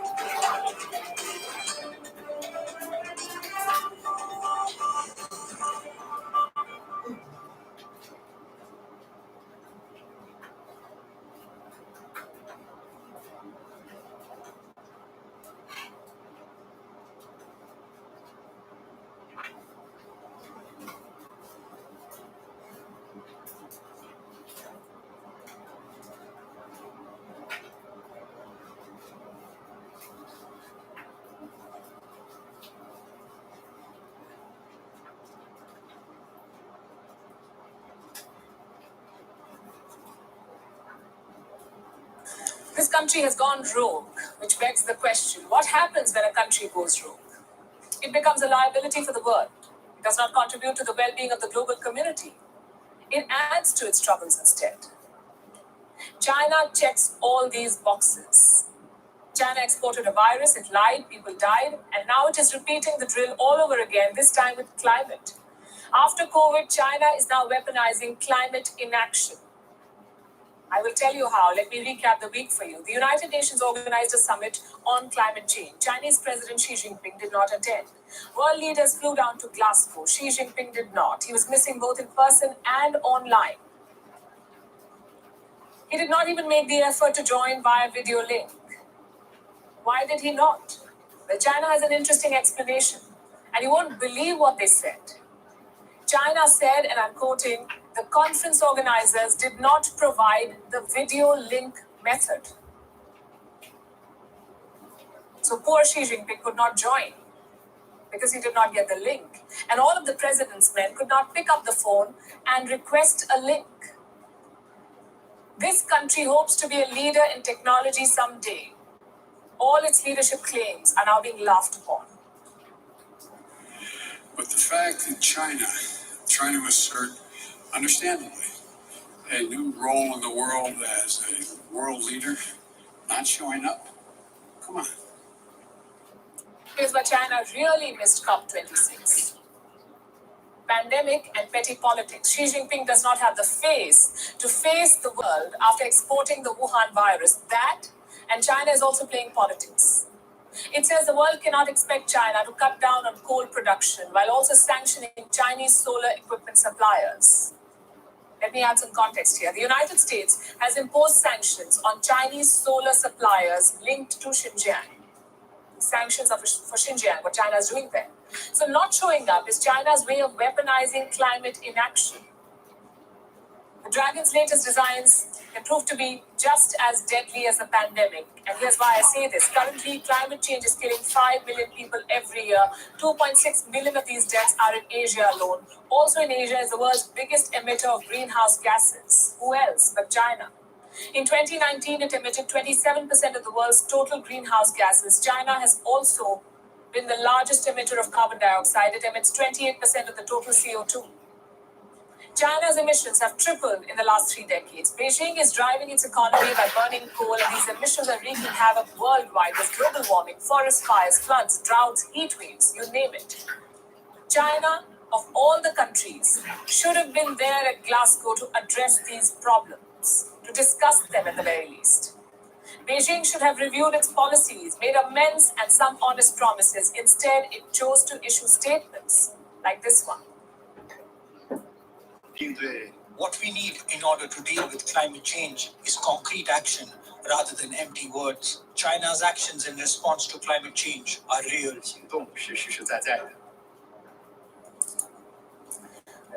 This country has gone rogue, which begs the question, what happens when a country goes rogue? It becomes a liability for the world. It does not contribute to the well-being of the global community. It adds to its troubles instead. China checks all these boxes. China exported a virus, it lied, people died, and now it is repeating the drill all over again, this time with climate. After COVID, China is now weaponizing climate inaction. I will tell you how. Let me recap the week for you. The United Nations organized a summit on climate change. Chinese President Xi Jinping did not attend. World leaders flew down to Glasgow. Xi Jinping did not. He was missing both in person and online. He did not even make the effort to join via video link. Why did he not? Well, China has an interesting explanation, and you won't believe what they said. China said, and I'm quoting, the conference organizers did not provide the video link method. So poor Xi Jinping could not join because he did not get the link. And all of the president's men could not pick up the phone and request a link. This country hopes to be a leader in technology someday. All its leadership claims are now being laughed upon. But the fact that China, trying to assert, understandably, a new role in the world as a world leader, not showing up, come on. Here's where China really missed COP26. Pandemic and petty politics. Xi Jinping does not have the face to face the world after exporting the Wuhan virus. That, and China is also playing politics. It says the world cannot expect China to cut down on coal production while also sanctioning Chinese solar equipment suppliers. Let me add some context here. The United States has imposed sanctions on Chinese solar suppliers linked to Xinjiang. Sanctions are for Xinjiang, what China is doing there. So not showing up is China's way of weaponizing climate inaction. The Dragon's latest designs can prove to be just as deadly as the pandemic. And here's why I say this. Currently, climate change is killing 5 million people every year. 2.6 million of these deaths are in Asia alone. Also in Asia is the world's biggest emitter of greenhouse gases. Who else but China? In 2019, it emitted 27% of the world's total greenhouse gases. China has also been the largest emitter of carbon dioxide. It emits 28% of the total CO2. China's emissions have tripled in the last 3 decades. Beijing is driving its economy by burning coal, and these emissions are wreaking havoc worldwide with global warming, forest fires, floods, droughts, heat waves, you name it. China, of all the countries, should have been there at Glasgow to address these problems, to discuss them at the very least. Beijing should have reviewed its policies, made amends and some honest promises. Instead, it chose to issue statements like this one. What we need in order to deal with climate change is concrete action rather than empty words. China's actions in response to climate change are real.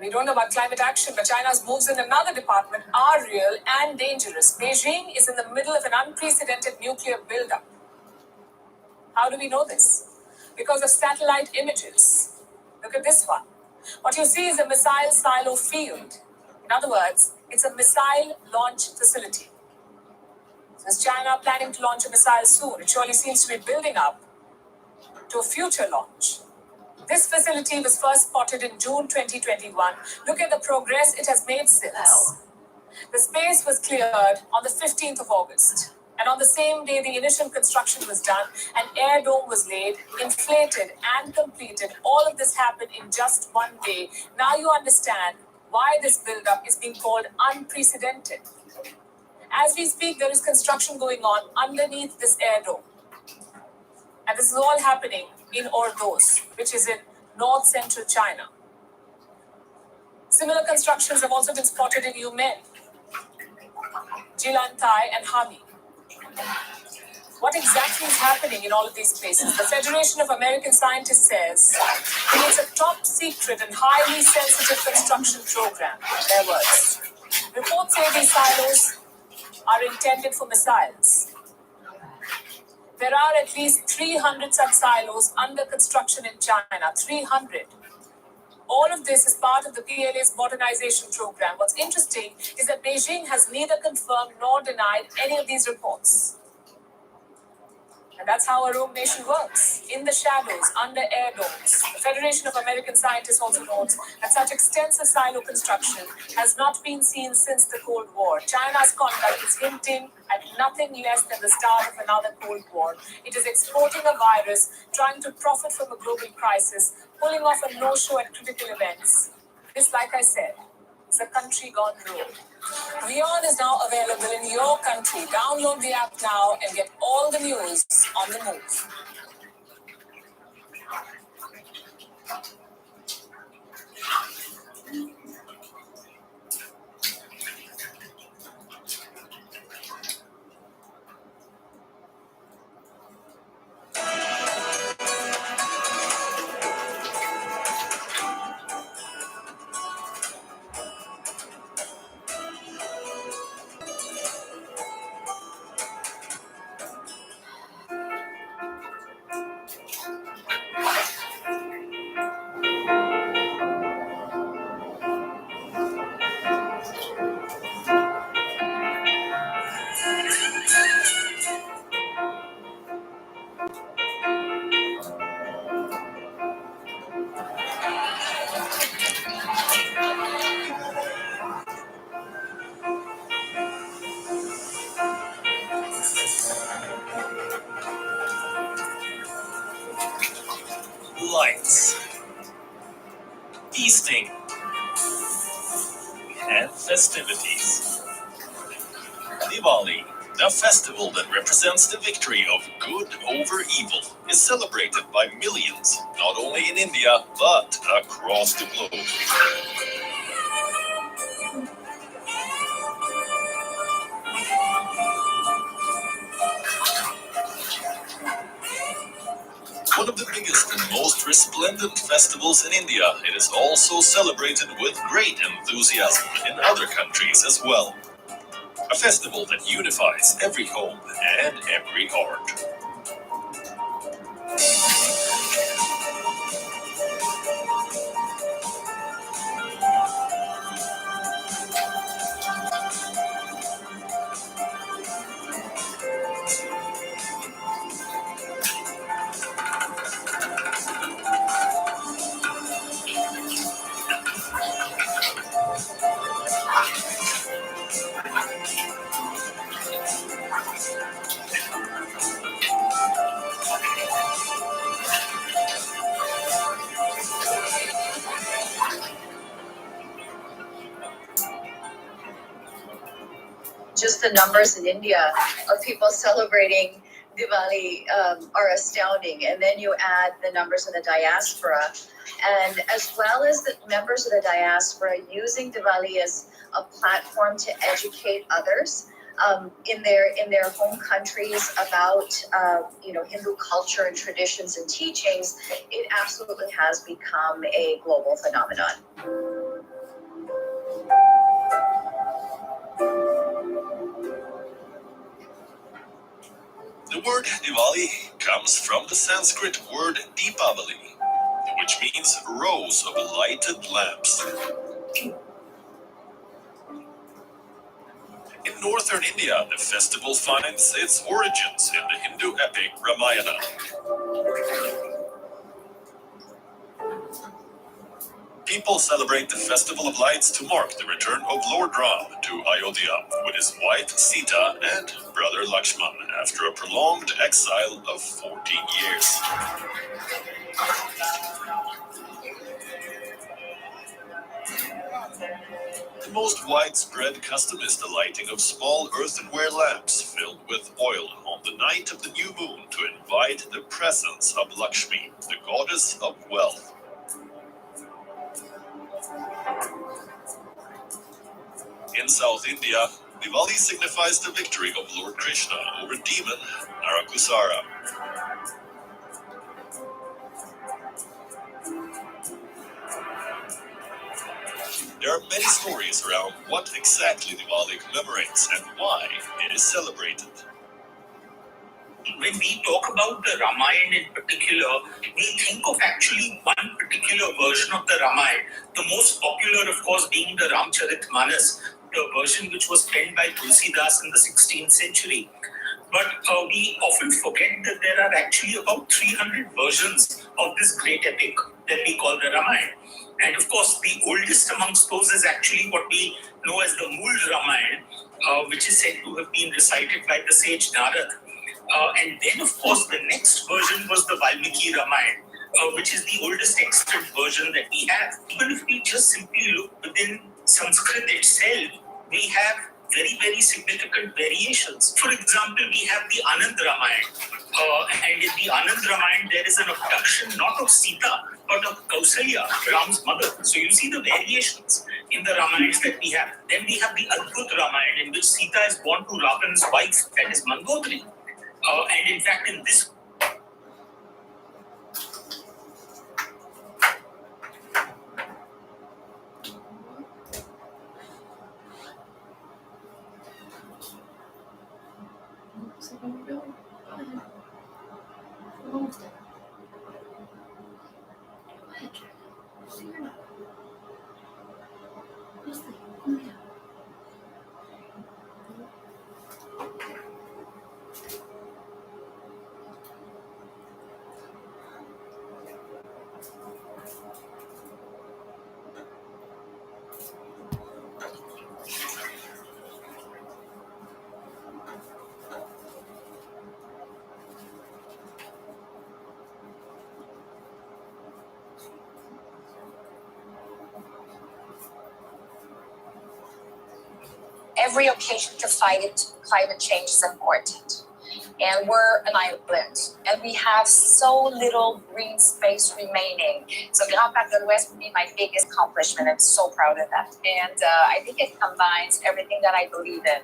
We don't know about climate action, but China's moves in another department are real and dangerous. Beijing is in the middle of an unprecedented nuclear buildup. How do we know this? Because of satellite images. Look at this one. What you see is a missile silo field. In other words, it's a missile launch facility. Is China planning to launch a missile soon? It surely seems to be building up to a future launch. This facility was first spotted in June 2021. Look at the progress it has made since. The space was cleared on the 15th of August. And on the same day the initial construction was done, an air dome was laid, inflated and completed. All of this happened in just 1 day. Now you understand why this buildup is being called unprecedented. As we speak, there is construction going on underneath this air dome. And this is all happening in Ordos, which is in north-central China. Similar constructions have also been spotted in Yumen, Jilantai, and Hami. What exactly is happening in all of these places? The Federation of American Scientists says it's a top secret and highly sensitive construction program. Their words. Reports say these silos are intended for missiles. There are at least 300 such silos under construction in China. 300. All of this is part of the PLA's modernization program. What's interesting is that Beijing has neither confirmed nor denied any of these reports. And that's how a rogue nation works. In the shadows, under air domes. The Federation of American Scientists also notes that such extensive silo construction has not been seen since the Cold War. China's conduct is hinting at nothing less than the start of another Cold War. It is exporting a virus, trying to profit from a global crisis, pulling off a no-show at critical events. This, like I said, is a country gone rogue. YOUD is now available in your country. Download the app now and get all the news on the move. lights, feasting, and festivities. Diwali, the festival that represents the victory of good over evil, is celebrated by millions, not only in India, but across the globe. One of the biggest and most resplendent festivals in India, it is also celebrated with great enthusiasm in other countries as well. A festival that unifies every home and every heart. Just the numbers in India of people celebrating Diwali are astounding. And then you add the numbers in the diaspora, and as well as the members of the diaspora using Diwali as a platform to educate others in their home countries about Hindu culture and traditions and teachings. It absolutely has become a global phenomenon. The word Diwali comes from the Sanskrit word Deepavali, which means rows of lighted lamps. In northern India, the festival finds its origins in the Hindu epic Ramayana. People celebrate the Festival of Lights to mark the return of Lord Ram to Ayodhya with his wife Sita and brother Lakshman after a prolonged exile of 14 years. The most widespread custom is the lighting of small earthenware lamps filled with oil on the night of the new moon to invite the presence of Lakshmi, the goddess of wealth. In South India, Diwali signifies the victory of Lord Krishna over demon Narakusara. There are many stories around what exactly Diwali commemorates and why it is celebrated. When we talk about the Ramayana in particular, we think of actually one particular version of the Ramayana. The most popular, of course, being the Ramcharitmanas, the version which was penned by Tulsidas in the 16th century. But we often forget that there are actually about 300 versions of this great epic that we call the Ramayana. And of course, the oldest amongst those is actually what we know as the Mool Ramayana, which is said to have been recited by the sage Narad. And then, of course, the next version was the Valmiki Ramayana, which is the oldest extant version that we have. Even if we just simply look within Sanskrit itself, we have very, very significant variations. For example, we have the Anand Ramayana. And in the Anand Ramayana, there is an abduction not of Sita, but of Kausalya, Ram's mother. So you see the variations in the Ramayans that we have. Then we have the Adbhut Ramayana, in which Sita is born to Ravan's wife, that is Mangotri. And in fact, in this every occasion to fight it, climate change is important. And we're an island, and we have so little green space remaining. So Grand Parc de l'Ouest would be my biggest accomplishment. I'm so proud of that. And I think it combines everything that I believe in.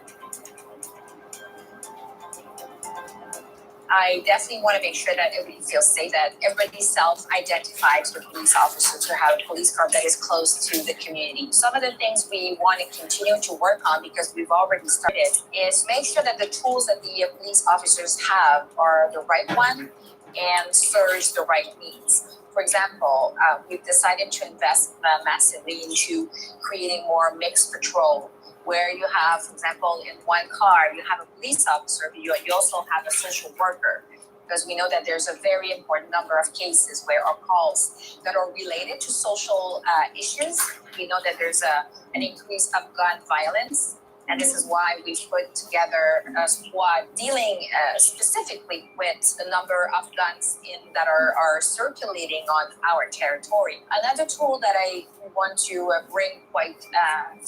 I definitely want to make sure that everybody feels safe, that everybody self-identifies with police officers, to have a police car that is close to the community. Some of the things we want to continue to work on, because we've already started, is make sure that the tools that the police officers have are the right one and serves the right needs. For example, we've decided to invest massively into creating more mixed patrol, where you have, for example, in one car, you have a police officer, but you also have a social worker, because we know that there's a very important number of cases where our calls that are related to social issues. We know that there's an increase of gun violence, and this is why we put together a squad dealing specifically with the number of guns that are circulating on our territory. Another tool that I want to bring quite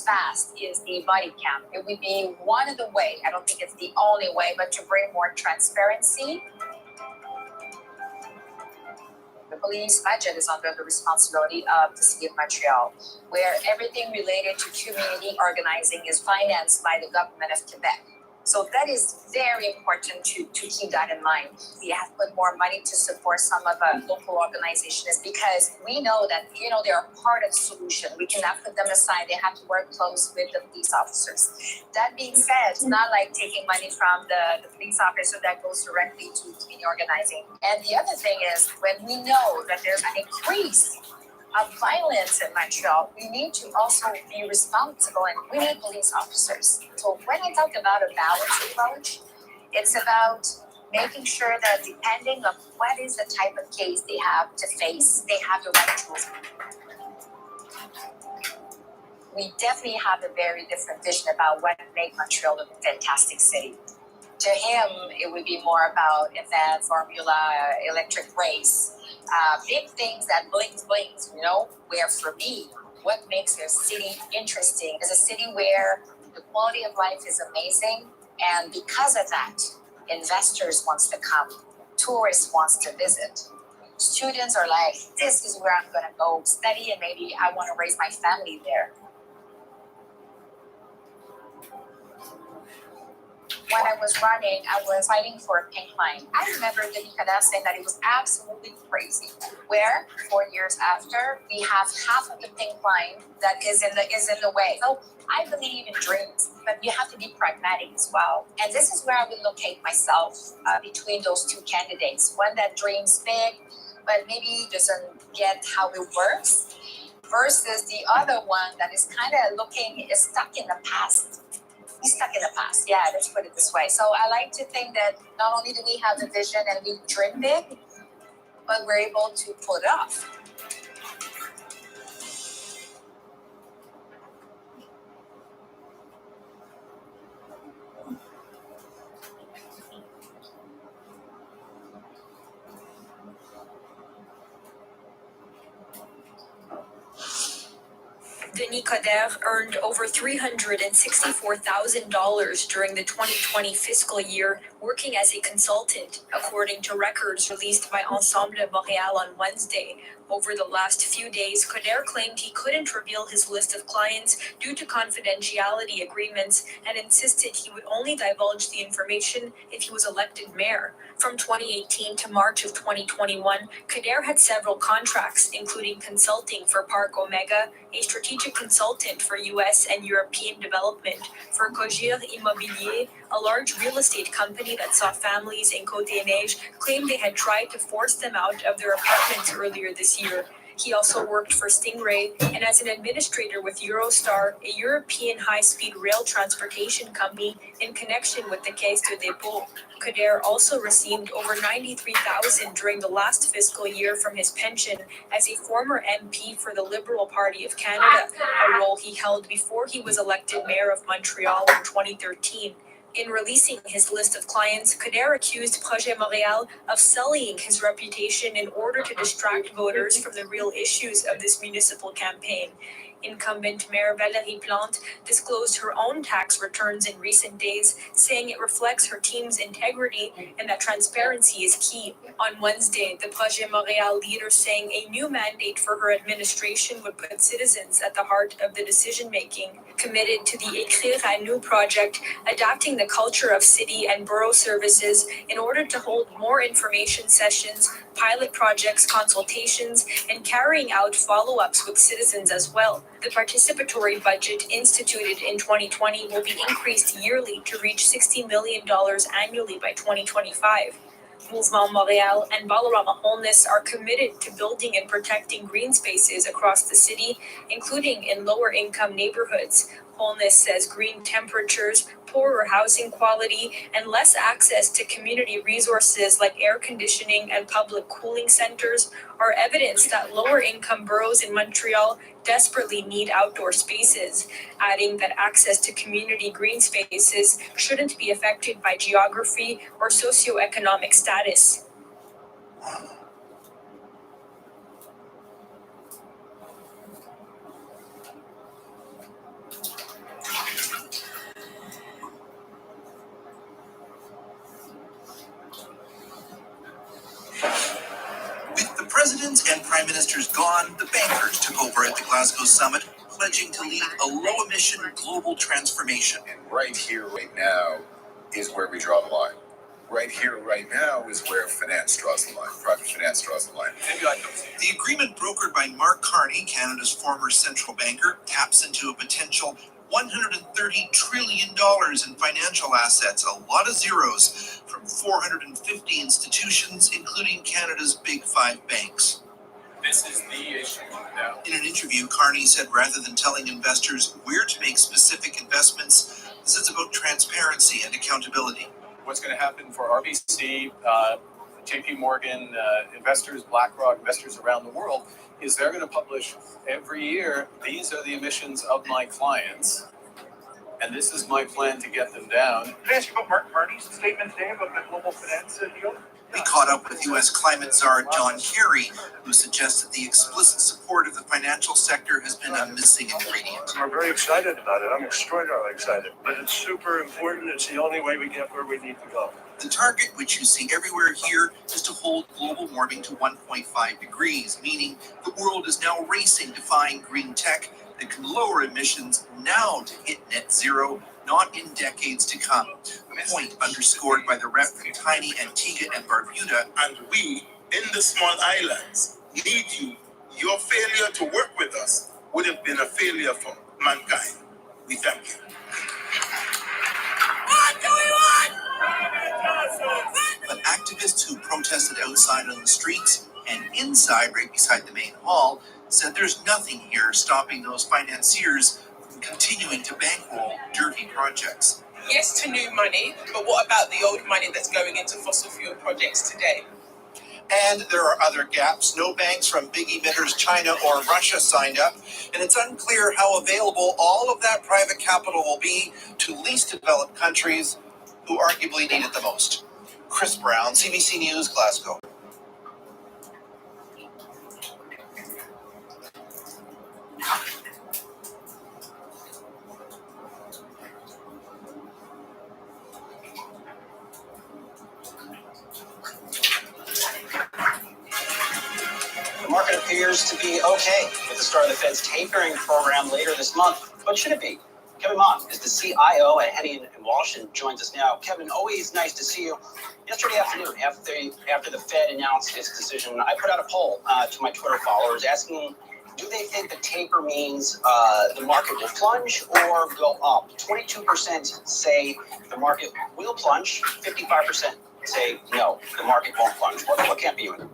fast is the body cam. It would be one of the ways, I don't think it's the only way, but to bring more transparency. The police budget is under the responsibility of the City of Montreal, where everything related to community organizing is financed by the government of Quebec. So that is very important to keep that in mind. We have put more money to support some of our local organizations, because we know that, they are part of the solution. We cannot put them aside. They have to work close with the police officers. That being said, it's not like taking money from the police officer that goes directly to community organizing. And the other thing is, when we know that there's an increase of violence in Montreal, we need to also be responsible, and we need police officers. So when I talk about a balanced approach, it's about making sure that depending on what is the type of case they have to face, they have the right tools. We definitely have a very different vision about what makes Montreal a fantastic city. To him, it would be more about event, formula, electric race, big things that blings, where for me, what makes a city interesting is a city where the quality of life is amazing, and because of that, investors wants to come, tourists wants to visit. Students are like, this is where I'm gonna go study, and maybe I wanna raise my family there. When I was running, I was fighting for a pink line. I remember Denis Coderre saying that it was absolutely crazy. Where 4 years after, we have half of the pink line that is in the way. So I believe in dreams, but you have to be pragmatic as well. And this is where I would locate myself between those two candidates. One that dreams big, but maybe doesn't get how it works, versus the other one that is kind of is stuck in the past. He's stuck in the past. Yeah, let's put it this way. So I like to think that not only do we have the vision and we dream big, but we're able to pull it off. Denis Coderre earned over $364,000 during the 2020 fiscal year working as a consultant, according to records released by Ensemble Montréal on Wednesday. Over the last few days, Coderre claimed he couldn't reveal his list of clients due to confidentiality agreements and insisted he would only divulge the information if he was elected mayor. From 2018 to March of 2021, Coderre had several contracts, including consulting for Parc Omega, a strategic consultant for U.S. and European development, for Cogir Immobilier, a large real estate company that saw families in Côte-des-Neiges claim they had tried to force them out of their apartments earlier this year. He also worked for Stingray and as an administrator with Eurostar, a European high-speed rail transportation company in connection with the Caisse de dépôt. Coderre also received over $93,000 during the last fiscal year from his pension as a former MP for the Liberal Party of Canada, a role he held before he was elected mayor of Montreal in 2013. In releasing his list of clients, Coderre accused Projet Montréal of sullying his reputation in order to distract voters from the real issues of this municipal campaign. Incumbent Mayor Valérie Plante disclosed her own tax returns in recent days, saying it reflects her team's integrity and that transparency is key. On Wednesday, the Projet Montréal leader saying a new mandate for her administration would put citizens at the heart of the decision-making. Committed to the Écrire à Nous project, adapting the culture of city and borough services in order to hold more information sessions, pilot projects, consultations, and carrying out follow-ups with citizens as well. The participatory budget instituted in 2020 will be increased yearly to reach $60 million annually by 2025. Mouvement Montréal and Balarama Wholeness are committed to building and protecting green spaces across the city, including in lower-income neighborhoods. Wholeness says green temperatures, poorer housing quality, and less access to community resources like air conditioning and public cooling centers are evidence that lower-income boroughs in Montreal desperately need outdoor spaces, adding that access to community green spaces shouldn't be affected by geography or socioeconomic status. With the presidents and prime ministers gone, the bankers took over at the Glasgow summit, pledging to lead a low-emission global transformation. Right here, right now, is where we draw the line. Right here, right now, is where finance draws the line. Private finance draws the line. The agreement brokered by Mark Carney, Canada's former central banker, taps into a potential $130 trillion in financial assets, a lot of zeros, from 450 institutions, including Canada's big five banks. This is the issue now. In an interview, Carney said rather than telling investors where to make specific investments, this is about transparency and accountability. What's going to happen for RBC, JP Morgan, investors, BlackRock, investors around the world, is they're going to publish every year, these are the emissions of my clients, and this is my plan to get them down. Can I ask you about Mark Carney's statement today about the global finance deal? We caught up with U.S. climate czar John Kerry, who suggested the explicit support of the financial sector has been a missing ingredient. We're very excited about it. I'm extraordinarily excited. But it's super important. It's the only way we get where we need to go. The target, which you see everywhere here, is to hold global warming to 1.5 degrees, meaning the world is now racing to find green tech that can lower emissions now to hit net zero, not in decades to come. A point underscored by the rep from tiny Antigua and Barbuda. And we, in the small islands, need you. Your failure to work with us would have been a failure for mankind. We thank you. What do we want? But activists who protested outside on the streets and inside right beside the main hall said there's nothing here stopping those financiers from continuing to bankroll dirty projects. Yes to new money, but what about the old money that's going into fossil fuel projects today? And there are other gaps. No banks from big emitters China or Russia signed up, and it's unclear how available all of that private capital will be to least developed countries who arguably need it the most. Chris Brown, CBC News, Glasgow. The market appears to be okay with the start of the Fed's tapering program later this month. But should it be? Kevin Mott is the CIO at Henny & Walsh and joins us now. Kevin, always nice to see you. Yesterday afternoon, after the Fed announced its decision, I put out a poll to my Twitter followers asking, do they think the taper means the market will plunge or go up? 22% say the market will plunge, 55% say no, the market won't plunge. What can't be in it?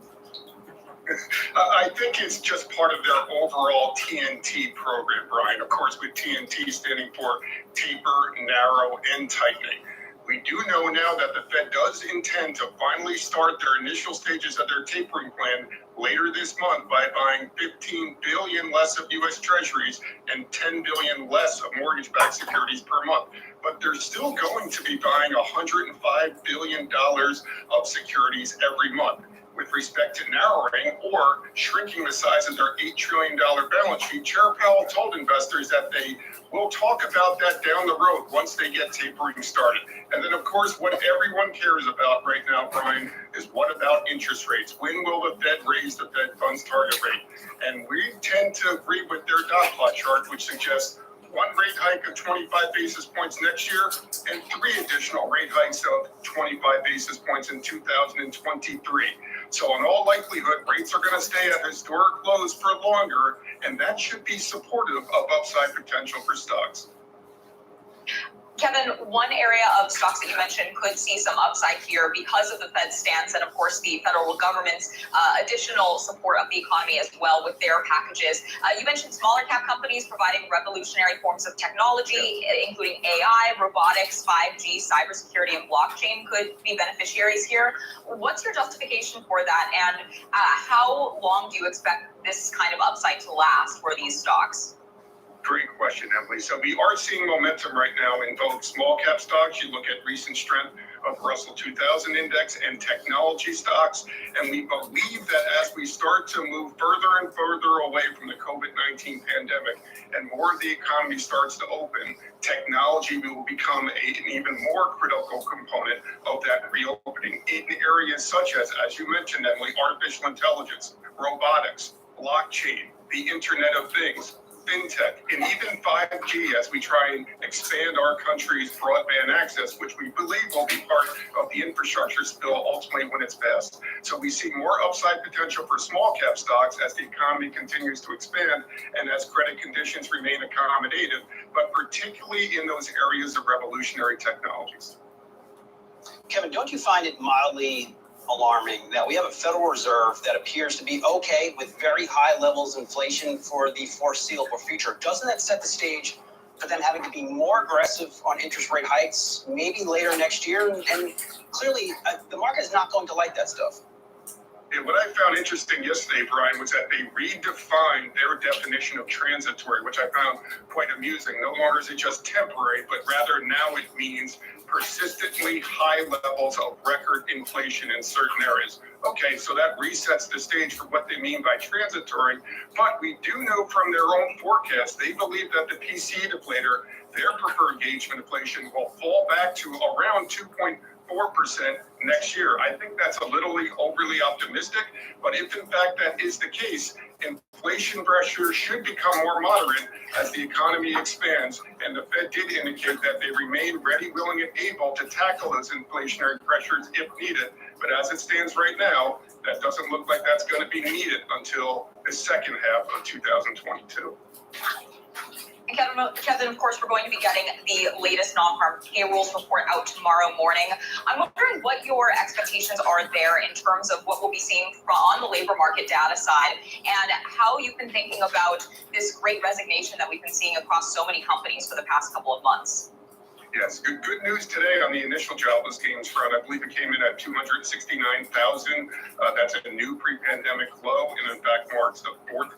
I think it's just part of their overall TNT program, Brian. Of course, with TNT standing for taper, narrow, and tightening. We do know now that the Fed does intend to finally start their initial stages of their tapering plan later this month by buying $15 billion less of U.S. Treasuries and $10 billion less of mortgage-backed securities per month. But they're still going to be buying $105 billion of securities every month. with respect to narrowing or shrinking the size of their $8 trillion balance sheet, Chair Powell told investors that they will talk about that down the road once they get tapering started. And then, of course, what everyone cares about right now, Brian, is what about interest rates? When will the Fed raise the Fed funds target rate? And we tend to agree with their dot plot chart, which suggests one rate hike of 25 basis points next year and 3 additional rate hikes of 25 basis points in 2023. So in all likelihood, rates are going to stay at historic lows for longer, and that should be supportive of upside potential for stocks. Kevin, one area of stocks that you mentioned could see some upside here because of the Fed's stance and, of course, the federal government's additional support of the economy as well with their packages. You mentioned smaller cap companies providing revolutionary forms of technology, including AI, robotics, 5G, cybersecurity, and blockchain could be beneficiaries here. What's your justification for that, and how long do you expect this kind of upside to last for these stocks? Great question, Emily. So we are seeing momentum right now in both small cap stocks. You look at recent strength of Russell 2000 index and technology stocks. And we believe that as we start to move further and further away from the COVID-19 pandemic and more of the economy starts to open, technology will become an even more critical component of that reopening in areas such as you mentioned, Emily, artificial intelligence, robotics, blockchain, the Internet of Things, fintech, and even 5G as we try and expand our country's broadband access, which we believe will be part of the infrastructure bill ultimately when it's passed. So we see more upside potential for small cap stocks as the economy continues to expand and as credit conditions remain accommodative, but particularly in those areas of revolutionary technologies. Kevin, don't you find it mildly alarming that we have a Federal Reserve that appears to be okay with very high levels of inflation for the foreseeable future? Doesn't that set the stage for them having to be more aggressive on interest rate hikes maybe later next year? And clearly, the market is not going to like that stuff. Yeah, what I found interesting yesterday, Brian, was that they redefined their definition of transitory, which I found quite amusing. No longer is it just temporary, but rather now it means persistently high levels of record inflation in certain areas. Okay, so that resets the stage for what they mean by transitory, but we do know from their own forecast, they believe that the PCE deflator, their preferred gauge of inflation, will fall back to around 2.4% next year. I think that's a little overly optimistic, but if in fact that is the case, inflation pressure should become more moderate as the economy expands, and the Fed did indicate that they remain ready, willing, and able to tackle those inflationary pressures if needed. But as it stands right now, that doesn't look like that's going to be needed until the second half of 2022. Kevin, of course, we're going to be getting the latest non-farm payrolls report out tomorrow morning. I'm wondering what your expectations are there in terms of what we'll be seeing on the labor market data side and how you've been thinking about this great resignation that we've been seeing across so many companies for the past couple of months. Yes, good news today on the initial jobless claims front. I believe it came in at 269,000. That's a new pre-pandemic low, and in fact marks the fourth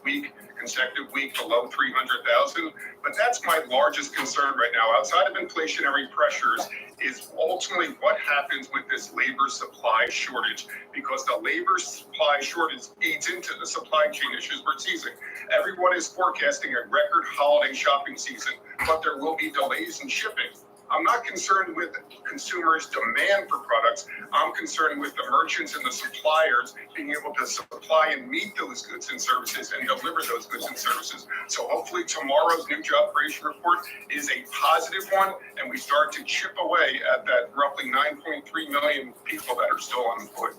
consecutive week below 300,000. But that's my largest concern right now. Outside of inflationary pressures is ultimately what happens with this labor supply shortage, because the labor supply shortage feeds into the supply chain issues we're seeing. Everyone is forecasting a record holiday shopping season, but there will be delays in shipping. I'm not concerned with consumers' demand for products. I'm concerned with the merchants and the suppliers being able to supply and meet those goods and services and deliver those goods and services. So hopefully tomorrow's new job creation report is a positive one, and we start to chip away at that roughly 9.3 million people that are still unemployed.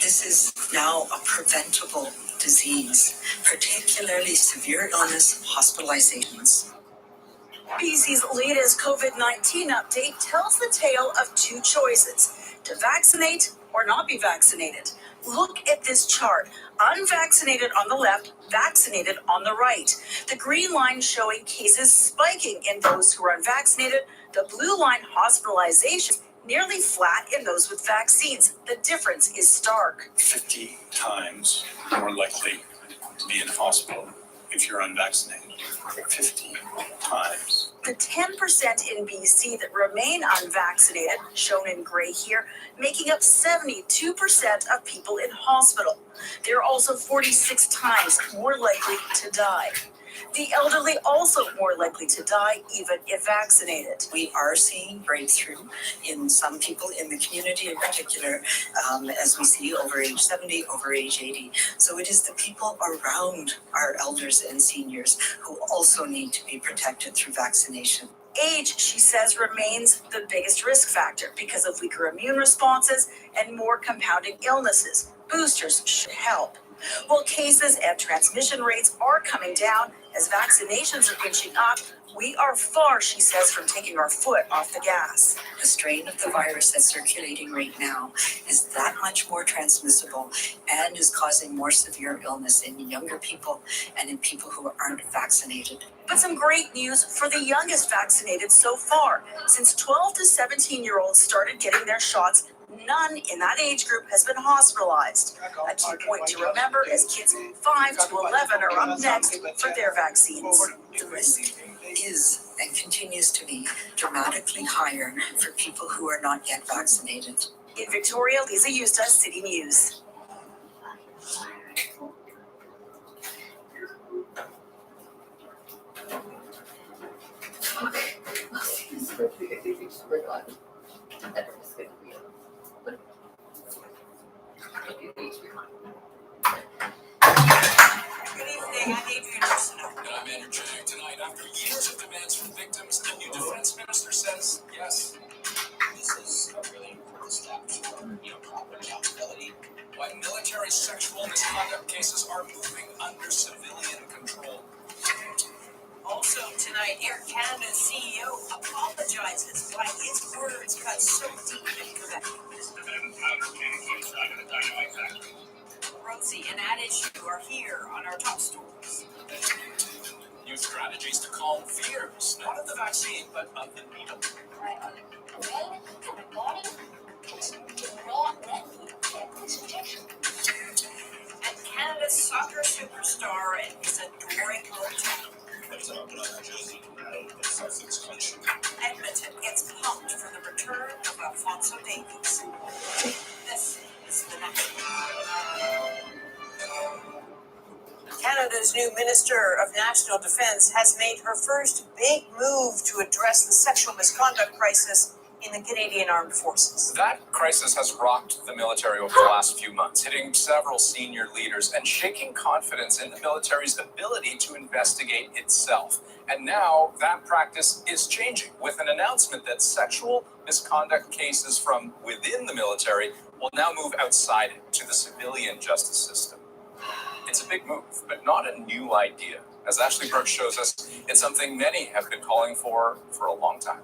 This is now a preventable disease, particularly severe illness hospitalizations. BC's latest COVID-19 update tells the tale of two choices: to vaccinate or not be vaccinated. Look at this chart. Unvaccinated on the left, vaccinated on the right. The green line showing cases spiking in those who are unvaccinated. The blue line, hospitalizations nearly flat in those with vaccines. The difference is stark. 50 times more likely to be in hospital if you're unvaccinated. 50 times. The 10% in BC that remain unvaccinated, shown in gray here, making up 72% of people in hospital. They're also 46 times more likely to die. The elderly also more likely to die, even if vaccinated. We are seeing breakthrough in some people in the community in particular, as we see over age 70, over age 80. So it is the people around our elders and seniors who also need to be protected through vaccination. Age, she says, remains the biggest risk factor because of weaker immune responses and more compounding illnesses. Boosters should help. While cases and transmission rates are coming down as vaccinations are inching up, we are far, she says, from taking our foot off the gas. The strain of the virus that's circulating right now is that much more transmissible and is causing more severe illness in younger people and in people who aren't vaccinated. But some great news for the youngest vaccinated so far. Since 12 to 17-year-olds started getting their shots, none in that age group has been hospitalized. A key point to remember as kids 5 to 11 are up next for their vaccines. The risk is and continues to be dramatically higher for people who are not yet vaccinated. In Victoria, Lisa Eustace, City News. And I'm energetic tonight after years of demands from victims. The new defense minister says yes. This is a really important step toward proper accountability. Why military sexual misconduct cases are moving under civilian control. Also tonight, Air Canada's CEO apologizes why his words cut so deep in Quebec. Rosie and Ad Issue are here on our top stories. New strategies to calm fears, not of the vaccine, but of the needle. And Canada's soccer superstar and his adoring hometown. Edmonton gets pumped for the return of Alfonso Davies. This is the next one. Canada's new Minister of National Defence has made her first big move to address the sexual misconduct crisis in the Canadian Armed Forces. That crisis has rocked the military over the last few months, hitting several senior leaders and shaking confidence in the military's ability to investigate itself. And now that practice is changing with an announcement that sexual misconduct cases from within the military will now move outside it to the civilian justice system. It's a big move, but not a new idea. As Ashley Brooks shows us, it's something many have been calling for a long time.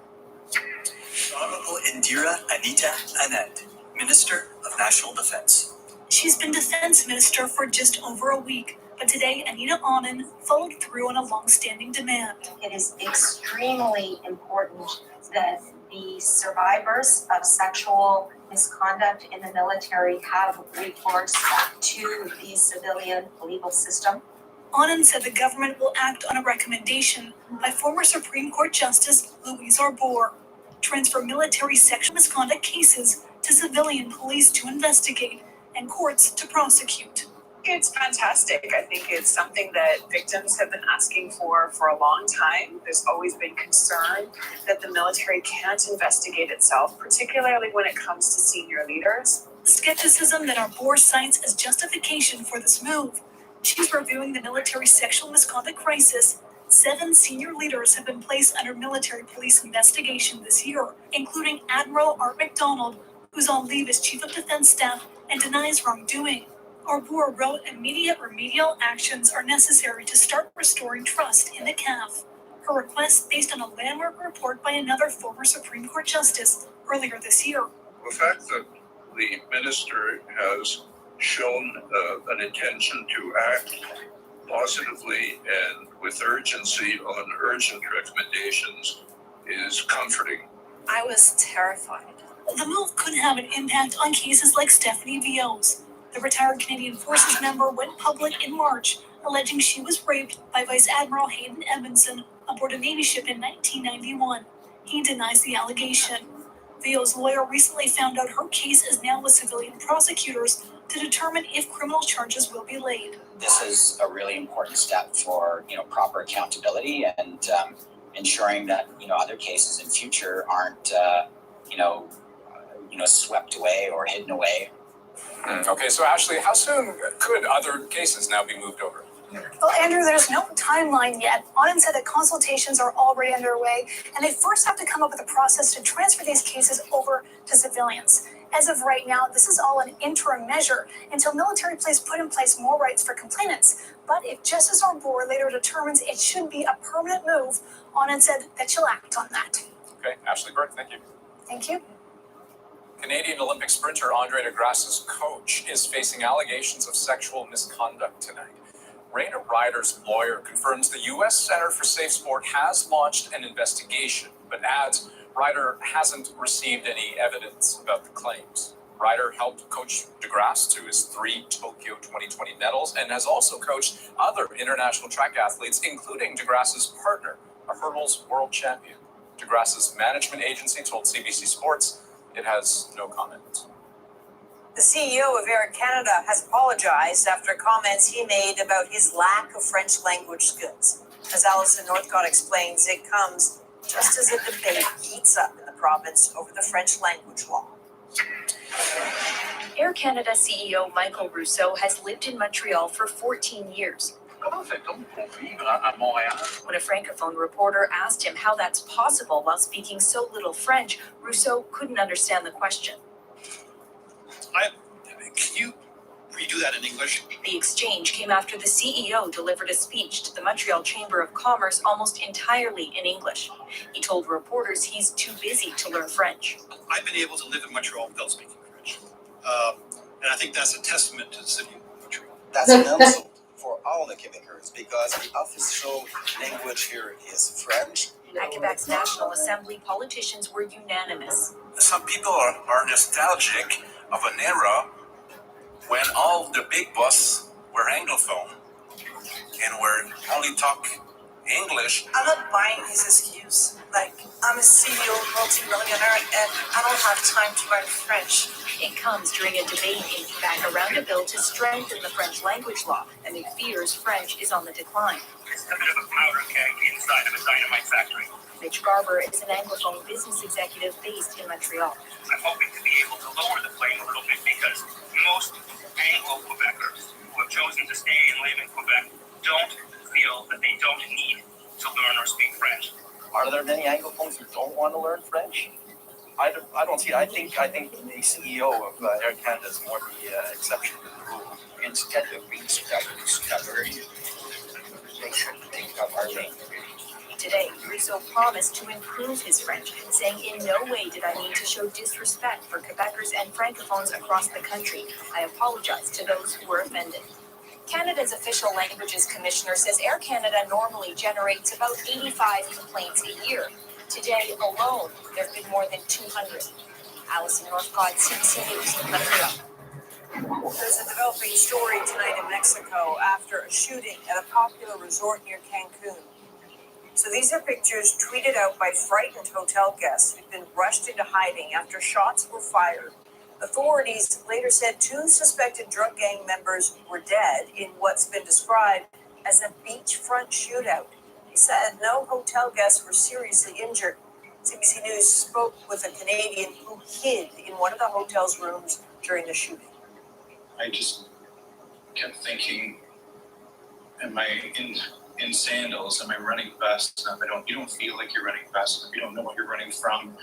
Honorable Indira Anita Anand, Minister of National Defense. She's been defense minister for just over a week, but today Anita Anand followed through on a long-standing demand. It is extremely important that the survivors of sexual misconduct in the military have recourse to the civilian legal system. Anand said the government will act on a recommendation by former Supreme Court Justice Louise Arbour. Transfer military sexual misconduct cases to civilian police to investigate and courts to prosecute. It's fantastic. I think it's something that victims have been asking for a long time. There's always been concern that the military can't investigate itself, particularly when it comes to senior leaders. Skepticism that Arbour cites as justification for this move. She's reviewing the military sexual misconduct crisis. 7 senior leaders have been placed under military police investigation this year, including Admiral Art MacDonald, who's on leave as Chief of Defense Staff and denies wrongdoing. Arbour wrote immediate remedial actions are necessary to start restoring trust in the CAF. Her request based on a landmark report by another former Supreme Court Justice earlier this year. The fact that the minister has shown an intention to act positively and with urgency on urgent recommendations is comforting. I was terrified The move could have an impact on cases like Stephanie Vio's. The retired Canadian Forces member went public in March, alleging she was raped by Vice Admiral Hayden Edmondson aboard a Navy ship in 1991. He denies the allegation. Vio's lawyer recently found out her case is now with civilian prosecutors to determine if criminal charges will be laid. This is a really important step for proper accountability and ensuring that other cases in future aren't swept away or hidden away. Okay, so Ashley, how soon could other cases now be moved over? Well, Andrew, there's no timeline yet. Onan said that consultations are already underway, and they first have to come up with a process to transfer these cases over to civilians. As of right now, this is all an interim measure until military police put in place more rights for complainants. But if Justice Arbour later determines it should be a permanent move, Onan said that she'll act on that. Okay, Ashley Burke, thank you. Thank you. Canadian Olympic sprinter Andre de Grasse's coach is facing allegations of sexual misconduct tonight. Raina Ryder's lawyer confirms the U.S. Center for Safe Sport has launched an investigation, but adds Ryder hasn't received any evidence about the claims. Ryder helped coach de Grasse to his 3 Tokyo 2020 medals and has also coached other international track athletes, including de Grasse's partner, a hurdles world champion. De Grasse's management agency told CBC Sports it has no comment. The CEO of Air Canada has apologized after comments he made about his lack of French language skills. As Alison Northcott explains, it comes just as a debate heats up in the province over the French language law. Air Canada CEO Michael Rousseau has lived in Montreal for 14 years. When a francophone reporter asked him how that's possible while speaking so little French, Rousseau couldn't understand the question. Can you redo that in English? The exchange came after the CEO delivered a speech to the Montreal Chamber of Commerce almost entirely in English. He told reporters he's too busy to learn French. I've been able to live in Montreal without speaking French. And I think that's a testament to the city of Montreal. That's an insult for all the Quebecers because the official language here is French. At Quebec's National Assembly, politicians were unanimous. Some people are nostalgic of an era when all the big boss were Anglophone and were only talk English. I'm not buying his excuse. I'm a CEO, multi-millionaire, and I don't have time to learn French. It comes during a debate in Quebec around a bill to strengthen the French language law, and it fears French is on the decline. It's a bit of a powder keg inside of a dynamite factory. Mitch Garber is an Anglophone business executive based in Montreal. I'm hoping to be able to lower the plane a little bit because most Anglo-Quebecers who have chosen to stay and live in Quebec don't feel that they don't need to learn or speak French. Are there many Anglophones who don't want to learn French? I don't see. I think the CEO of Air Canada is more the exception than the rule. Instead of being stubborn, they should think of our language. Today, Rousseau promised to improve his French, saying, "In no way did I mean to show disrespect for Quebecers and Francophones across the country. I apologize to those who were offended." Canada's Official Languages Commissioner says Air Canada normally generates about 85 complaints a year. Today alone, there have been more than 200. Alison Northcott, CBC News, Montreal. There's a developing story tonight in Mexico after a shooting at a popular resort near Cancun. So these are pictures tweeted out by frightened hotel guests who'd been rushed into hiding after shots were fired. Authorities later said 2 suspected drug gang members were dead in what's been described as a beachfront shootout. They said no hotel guests were seriously injured. CBC News spoke with a Canadian who hid in one of the hotel's rooms during the shooting. I just kept thinking, am I in sandals? Am I running fast enough? You don't feel like you're running fast enough. You don't know what you're running from.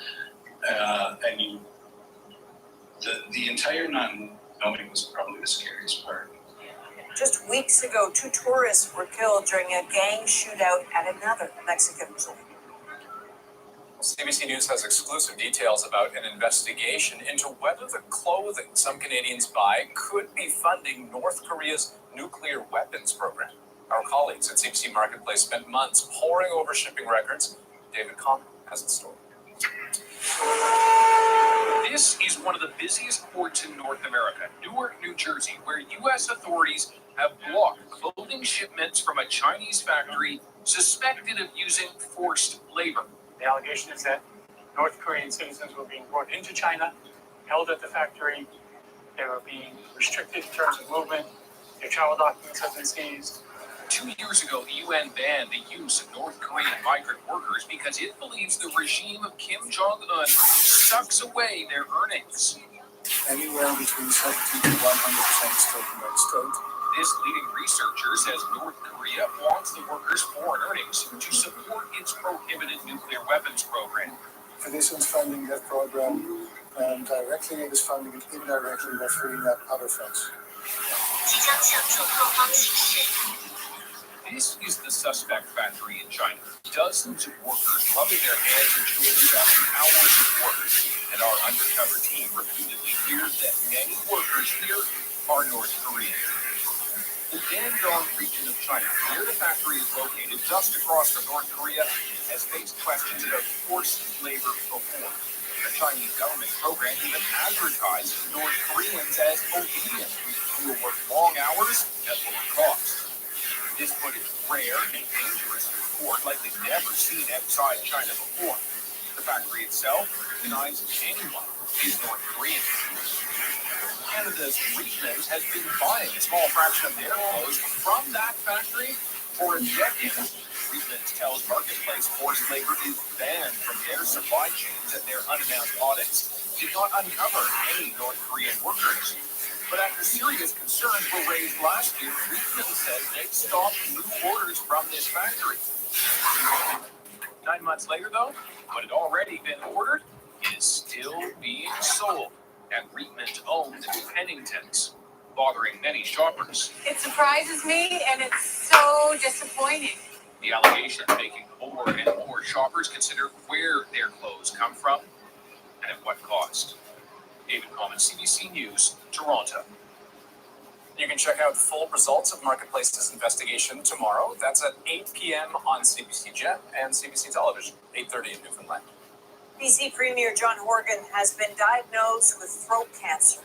The entire not knowing was probably the scariest part. Just weeks ago, 2 tourists were killed during a gang shootout at another Mexican resort. CBC News has exclusive details about an investigation into whether the clothing some Canadians buy could be funding North Korea's nuclear weapons program. Our colleagues at CBC Marketplace spent months poring over shipping records. David Conner has the story. The This is one of the busiest ports in North America, Newark, New Jersey, where U.S. authorities have blocked clothing shipments from a Chinese factory suspected of using forced labor. The allegation is that North Korean citizens were being brought into China, held at the factory. They were being restricted in terms of movement. Their travel documents have been seized. 2 years ago, the UN banned the use of North Korean migrant workers because it believes the regime of Kim Jong-un sucks away their earnings. Anywhere between 70 to 100% is taken by the state. This leading researcher says North Korea wants the workers' foreign earnings to support its prohibited nuclear weapons program. For this one's funding that program directly, it is funding it indirectly by freeing up other funds. This is the suspect factory in China. Dozens of workers rubbing their hands and shoulders after hours of work. And our undercover team repeatedly hears that many workers here are North Korean. The Dandong region of China, where the factory is located just across from North Korea, has faced questions about forced labor before. The Chinese government program even advertised North Koreans as obedient, who will work long hours at low cost. This footage rare and dangerous to report, likely never seen outside China before. The factory itself denies anyone is North Korean. Canada's Reitmans has been buying a small fraction of their clothes from that factory for a decade. Reitmans tells Marketplace forced labor is banned from their supply chains, and their unannounced audits did not uncover any North Korean workers. But after serious concerns were raised last year, Reitmans says they stopped new orders from this factory. 9 months later, though, what had already been ordered is still being sold at Reitmans owned Pennington's, bothering many shoppers. It surprises me, and it's so disappointing. The allegation making more and more shoppers consider where their clothes come from and at what cost. David Coleman, CBC News, Toronto. You can check out full results of Marketplace's investigation tomorrow. That's at 8 p.m. on CBC Gem and CBC Television, 8:30 in Newfoundland. BC Premier John Horgan has been diagnosed with throat cancer.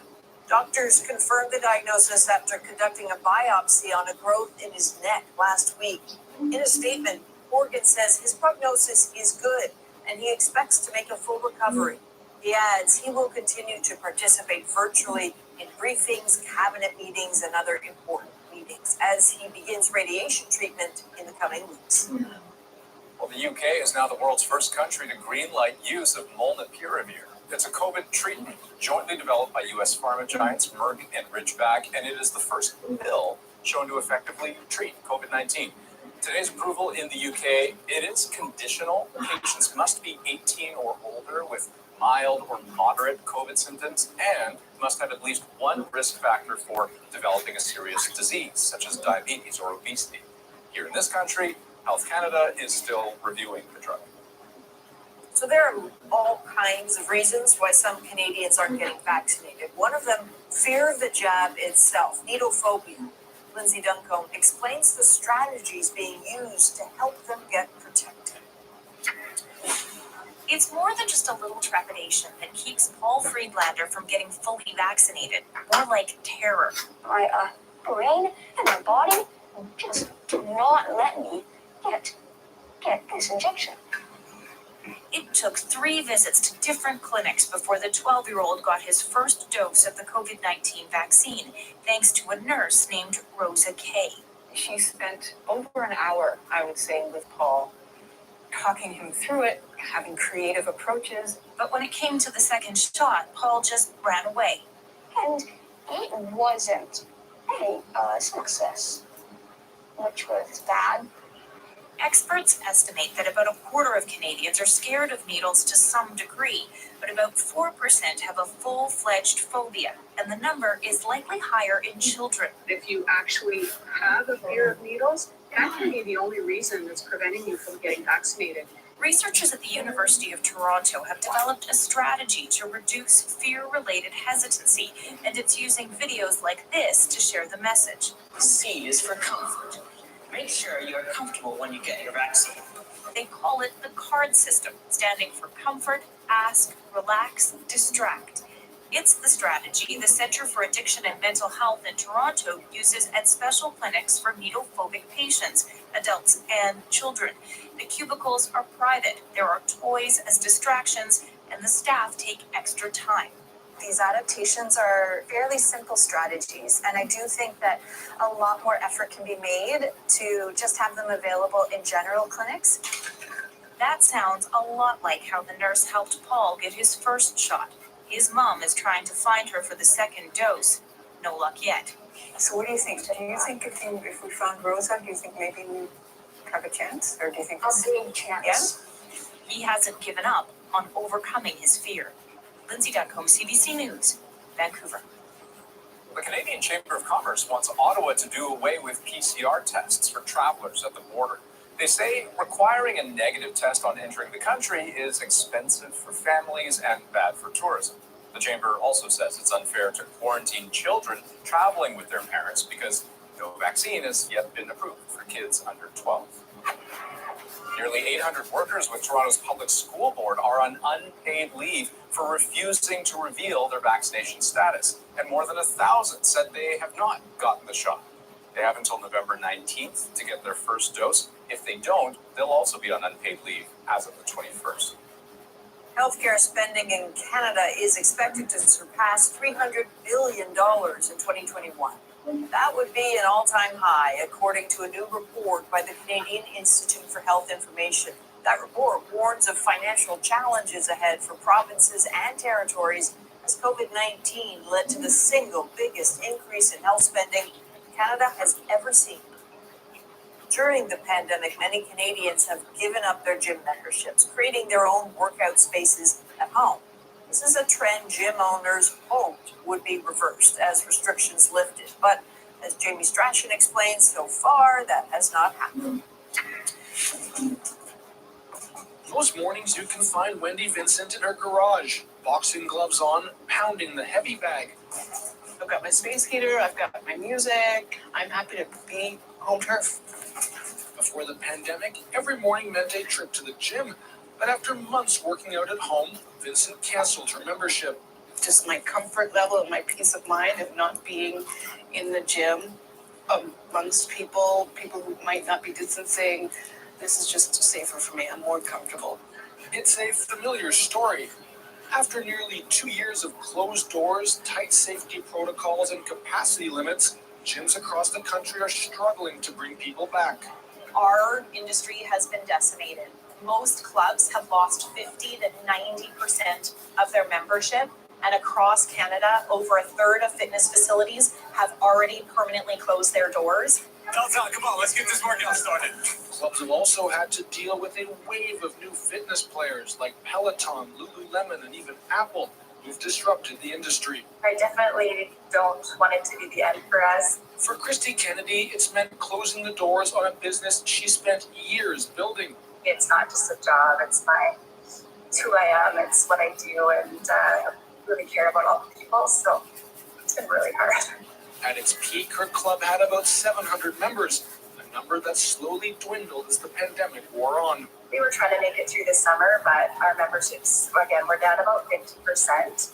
Doctors confirmed the diagnosis after conducting a biopsy on a growth in his neck last week. In a statement, Horgan says his prognosis is good and he expects to make a full recovery. He adds he will continue to participate virtually in briefings, cabinet meetings, and other important meetings as he begins radiation treatment in the coming weeks. Well, the UK is now the world's first country to greenlight use of molnupiravir. It's a COVID treatment jointly developed by U.S. pharma giants Merck and Ridgeback, and it is the first pill shown to effectively treat COVID-19. Today's approval in the UK, it is conditional. Patients must be 18 or older with mild or moderate COVID symptoms and must have at least one risk factor for developing a serious disease, such as diabetes or obesity. Here in this country, Health Canada is still reviewing the drug. So there are all kinds of reasons why some Canadians aren't getting vaccinated. One of them, fear of the jab itself, needle phobia. Lindsay Duncombe explains the strategies being used to help them get protected. It's more than just a little trepidation that keeps Paul Friedlander from getting fully vaccinated. More like terror. My brain and my body just do not let me get this injection. It took 3 visits to different clinics before the 12-year-old got his first dose of the COVID-19 vaccine, thanks to a nurse named Rosa Kay. She spent over an hour, I would say, with Paul, talking him through it, having creative approaches. But when it came to the second shot, Paul just ran away. And it wasn't a success, which was bad. Experts estimate that about a quarter of Canadians are scared of needles to some degree, but about 4% have a full-fledged phobia, and the number is likely higher in children. If you actually have a fear of needles, that can be the only reason that's preventing you from getting vaccinated. Researchers at the University of Toronto have developed a strategy to reduce fear-related hesitancy, and it's using videos like this to share the message. C is for comfort. Make sure you're comfortable when you get your vaccine. They call it the CARD system, standing for comfort, ask, relax, distract. It's the strategy the Centre for Addiction and Mental Health in Toronto uses at special clinics for needle-phobic patients, adults and children. The cubicles are private, there are toys as distractions, and the staff take extra time. These adaptations are fairly simple strategies, and I do think that a lot more effort can be made to just have them available in general clinics. That sounds a lot like how the nurse helped Paul get his first shot. His mom is trying to find her for the second dose. No luck yet. So what do you think? Do you think if we found Rosa, do you think maybe we have a chance? Or do you think A big chance. Yeah? He hasn't given up on overcoming his fear. Lindsay Duncombe, CBC News, Vancouver. The Canadian Chamber of Commerce wants Ottawa to do away with PCR tests for travelers at the border. They say requiring a negative test on entering the country is expensive for families and bad for tourism. The Chamber also says it's unfair to quarantine children traveling with their parents because no vaccine has yet been approved for kids under 12. Nearly 800 workers with Toronto's Public School Board are on unpaid leave for refusing to reveal their vaccination status, and more than 1,000 said they have not gotten the shot. They have until November 19th to get their first dose. If they don't, they'll also be on unpaid leave as of the 21st. Healthcare spending in Canada is expected to surpass $300 billion in 2021. That would be an all-time high, according to a new report by the Canadian Institute for Health Information. That report warns of financial challenges ahead for provinces and territories as COVID-19 led to the single biggest increase in health spending Canada has ever seen. During the pandemic, many Canadians have given up their gym memberships, creating their own workout spaces at home. This is a trend gym owners hoped would be reversed as restrictions lifted. But as Jamie Strachan explains, so far that has not happened. Most mornings you can find Wendy Vincent in her garage, boxing gloves on, pounding the heavy bag. I've got my space heater, I've got my music, I'm happy to be home turf. Before the pandemic, every morning meant a trip to the gym. But after months working out at home, Vincent canceled her membership. Just my comfort level and my peace of mind of not being in the gym amongst people who might not be distancing. This is just safer for me. I'm more comfortable. It's a familiar story. After nearly 2 years of closed doors, tight safety protocols, and capacity limits, gyms across the country are struggling to bring people back. Our industry has been decimated. Most clubs have lost 50 to 90% of their membership, and across Canada, over a third of fitness facilities have already permanently closed their doors. Downtown, come on, let's get this workout started. Clubs have also had to deal with a wave of new fitness players like Peloton, Lululemon, and even Apple, who've disrupted the industry. I definitely don't want it to be the end for us. For Christy Kennedy, it's meant closing the doors on a business she spent years building. It's not just a job, it's who I am, it's what I do, and I really care about all the people, so it's been really hard. At its peak, her club had about 700 members, a number that slowly dwindled as the pandemic wore on. We were trying to make it through the summer, but our memberships, again, were down about 50%.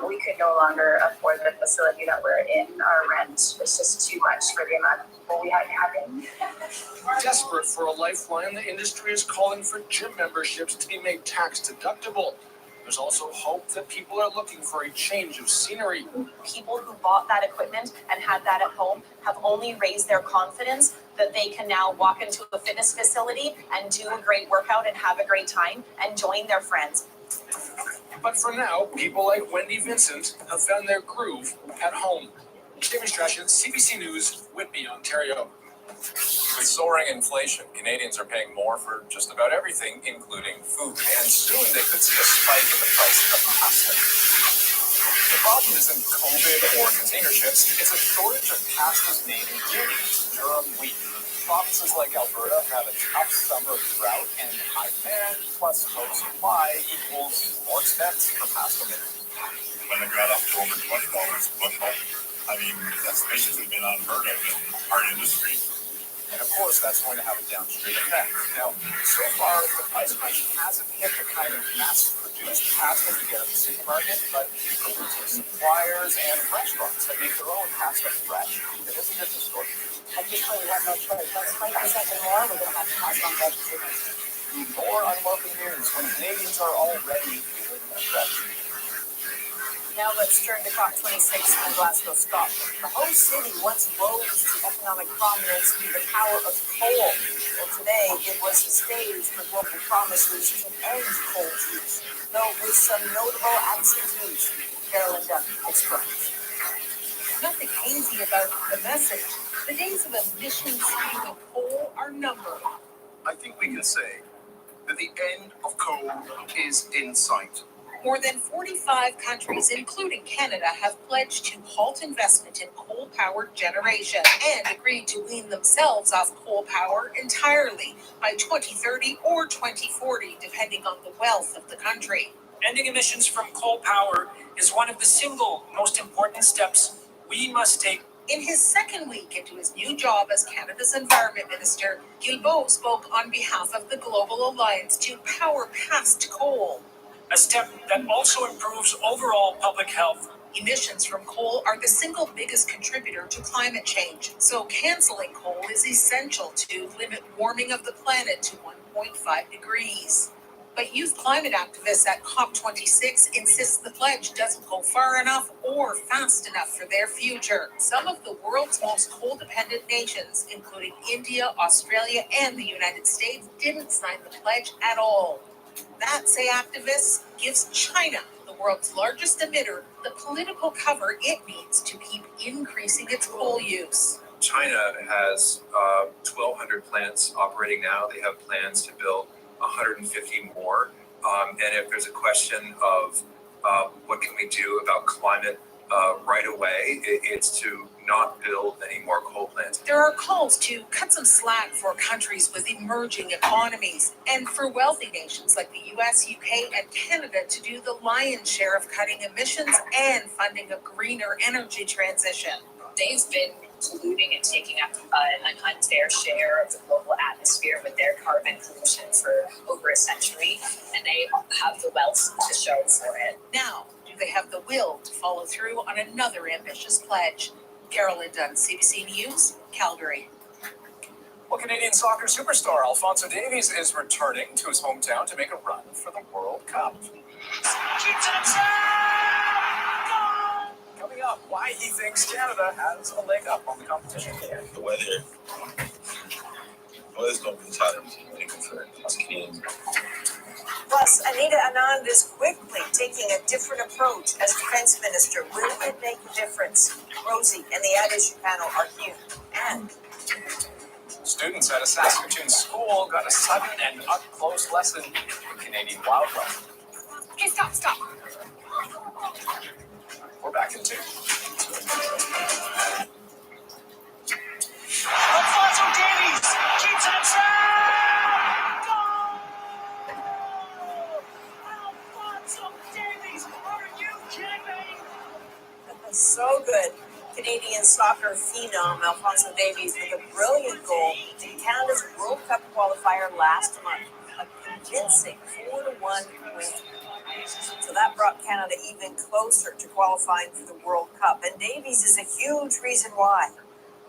We could no longer afford the facility that we're in. Our rent was just too much for the amount of people we had having. Desperate for a lifeline, the industry is calling for gym memberships to be made tax deductible. There's also hope that people are looking for a change of scenery. People who bought that equipment and had that at home have only raised their confidence that they can now walk into a fitness facility and do a great workout and have a great time and join their friends. But for now, people like Wendy Vincent have found their groove at home. Jamie Strachan, CBC News, Whitby, Ontario. With soaring inflation, Canadians are paying more for just about everything, including food. And soon they could see a spike in the price of pasta. The problem isn't COVID or container ships, it's a shortage of pasta's main ingredient, durum wheat. Provinces like Alberta have a tough summer of drought, and high demand plus low supply equals more expense for pasta making. When it got up to over $20 a bushel, I mean, that's basically been unheard of in our industry. And of course, that's going to have a downstream effect. Now, so far, the price crunch hasn't hit the kind of mass-produced pasta you get at the supermarket, but for boutique suppliers and restaurants that make their own pasta fresh, it is a different story. I think we have no choice. That's 20% more. We're going to have to pass on vegetables. More unwelcome news when Canadians are already feeling the effects. Now let's turn to COP26 in Glasgow, Scotland. The host city once rose to economic prominence through the power of coal. Well, today it was the stage for global promises to end coal use, though with some notable absentees. Carolyn Dunn explains. Nothing easy about the message. The days of emissions spewing coal are numbered. I think we can say that the end of coal is in sight. More than 45 countries, including Canada, have pledged to halt investment in coal-powered generation and agreed to wean themselves off coal power entirely by 2030 or 2040, depending on the wealth of the country. Ending emissions from coal power is one of the single most important steps we must take. In his second week into his new job as Canada's Environment Minister, Guilbeault spoke on behalf of the Global Alliance to power past coal. A step that also improves overall public health. Emissions from coal are the single biggest contributor to climate change, so canceling coal is essential to limit warming of the planet to 1.5 degrees. But youth climate activists at COP26 insist the pledge doesn't go far enough or fast enough for their future. Some of the world's most coal-dependent nations, including India, Australia, and the United States, didn't sign the pledge at all. That, say activists, gives China, the world's largest emitter, the political cover it needs to keep increasing its coal use. China has 1,200 plants operating now. They have plans to build 150 more. And if there's a question of what can we do about climate right away, it's to not build any more coal plants. There are calls to cut some slack for countries with emerging economies and for wealthy nations like the US, UK, and Canada to do the lion's share of cutting emissions and funding a greener energy transition. They've been polluting and taking up an unfair share of the global atmosphere with their carbon pollution for over a century, and they have the wealth to show for it. Now, do they have the will to follow through on another ambitious pledge? Carolyn Dunn, CBC News, Calgary. Well, Canadian soccer superstar Alphonso Davies is returning to his hometown to make a run for the World Cup. Coming up, why he thinks Canada has a leg up on the competition. The weather's going to be challenging for us Canadians. Plus, Anita Anand is quickly taking a different approach as defense minister. Will it make a difference? Rosie and the Ad Issue panel are here. And students at a Saskatoon school got a sudden and up-close lesson in Canadian wildlife. Okay, stop. We're back in 2. Alphonso Davies keeps it inside! Goal! Alphonso Davies, are you kidding me? so good. Canadian soccer phenom Alphonso Davies with a brilliant goal in Canada's World Cup qualifier last month. A convincing 4-1 win. So that brought Canada even closer to qualifying for the World Cup. And Davies is a huge reason why.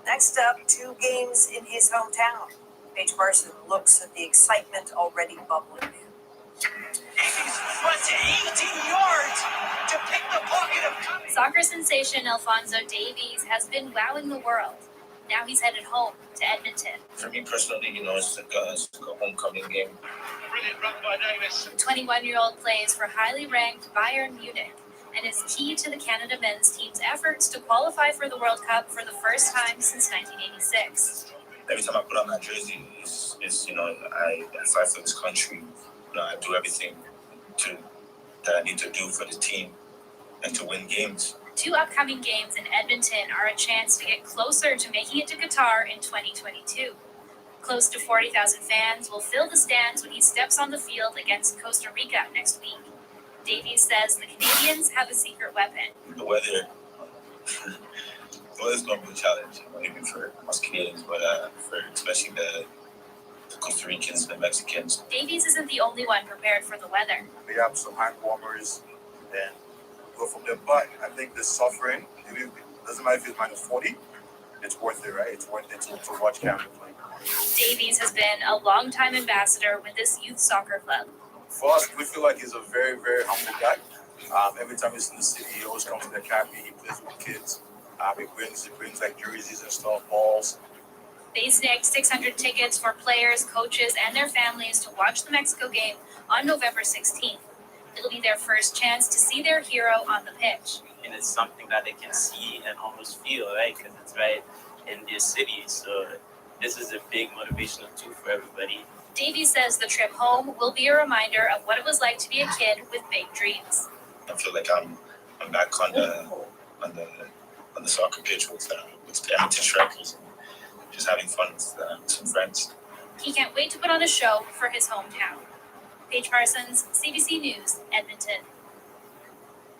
Next up, 2 games in his hometown. Paige Parson looks at the excitement already bubbling. Davies went to 18 yards to pick the pocket of Soccer sensation Alphonso Davies has been wowing the world. Now he's headed home to Edmonton. For me personally, it's like a homecoming game. Brilliant run by Davis. The 21-year-old plays for highly ranked Bayern Munich and is key to the Canada men's team's efforts to qualify for the World Cup for the first time since 1986. Every time I put on my jersey, I fight for this country. I do everything that I need to do for the team and to win games. 2 upcoming games in Edmonton are a chance to get closer to making it to Qatar in 2022. Close to 40,000 fans will fill the stands when he steps on the field against Costa Rica next week. Davies says the Canadians have a secret weapon. The weather Well, it's going to be a challenge, maybe for us Canadians, but for especially the Costa Ricans, the Mexicans. Davies isn't the only one prepared for the weather. We have some hand warmers and go from there. But I think the suffering, it doesn't matter if it's minus 40, it's worth it, right? It's worth it to watch Canada play. Davies has been a longtime ambassador with this youth soccer club. For us, we feel like he's a very, very humble guy. Every time he's in the city, he always comes to the academy. He plays with kids. He brings like jerseys and stuff, balls. They snagged 600 tickets for players, coaches, and their families to watch the Mexico game on November 16th. It'll be their first chance to see their hero on the pitch. And it's something that they can see and almost feel, right? Because it's right in their city. So this is a big motivational tool for everybody. Davies says the trip home will be a reminder of what it was like to be a kid with big dreams. I feel like I'm back on the soccer pitch with the Edmonton Strikers and just having fun with some friends. He can't wait to put on a show for his hometown. Paige Parsons, CBC News, Edmonton.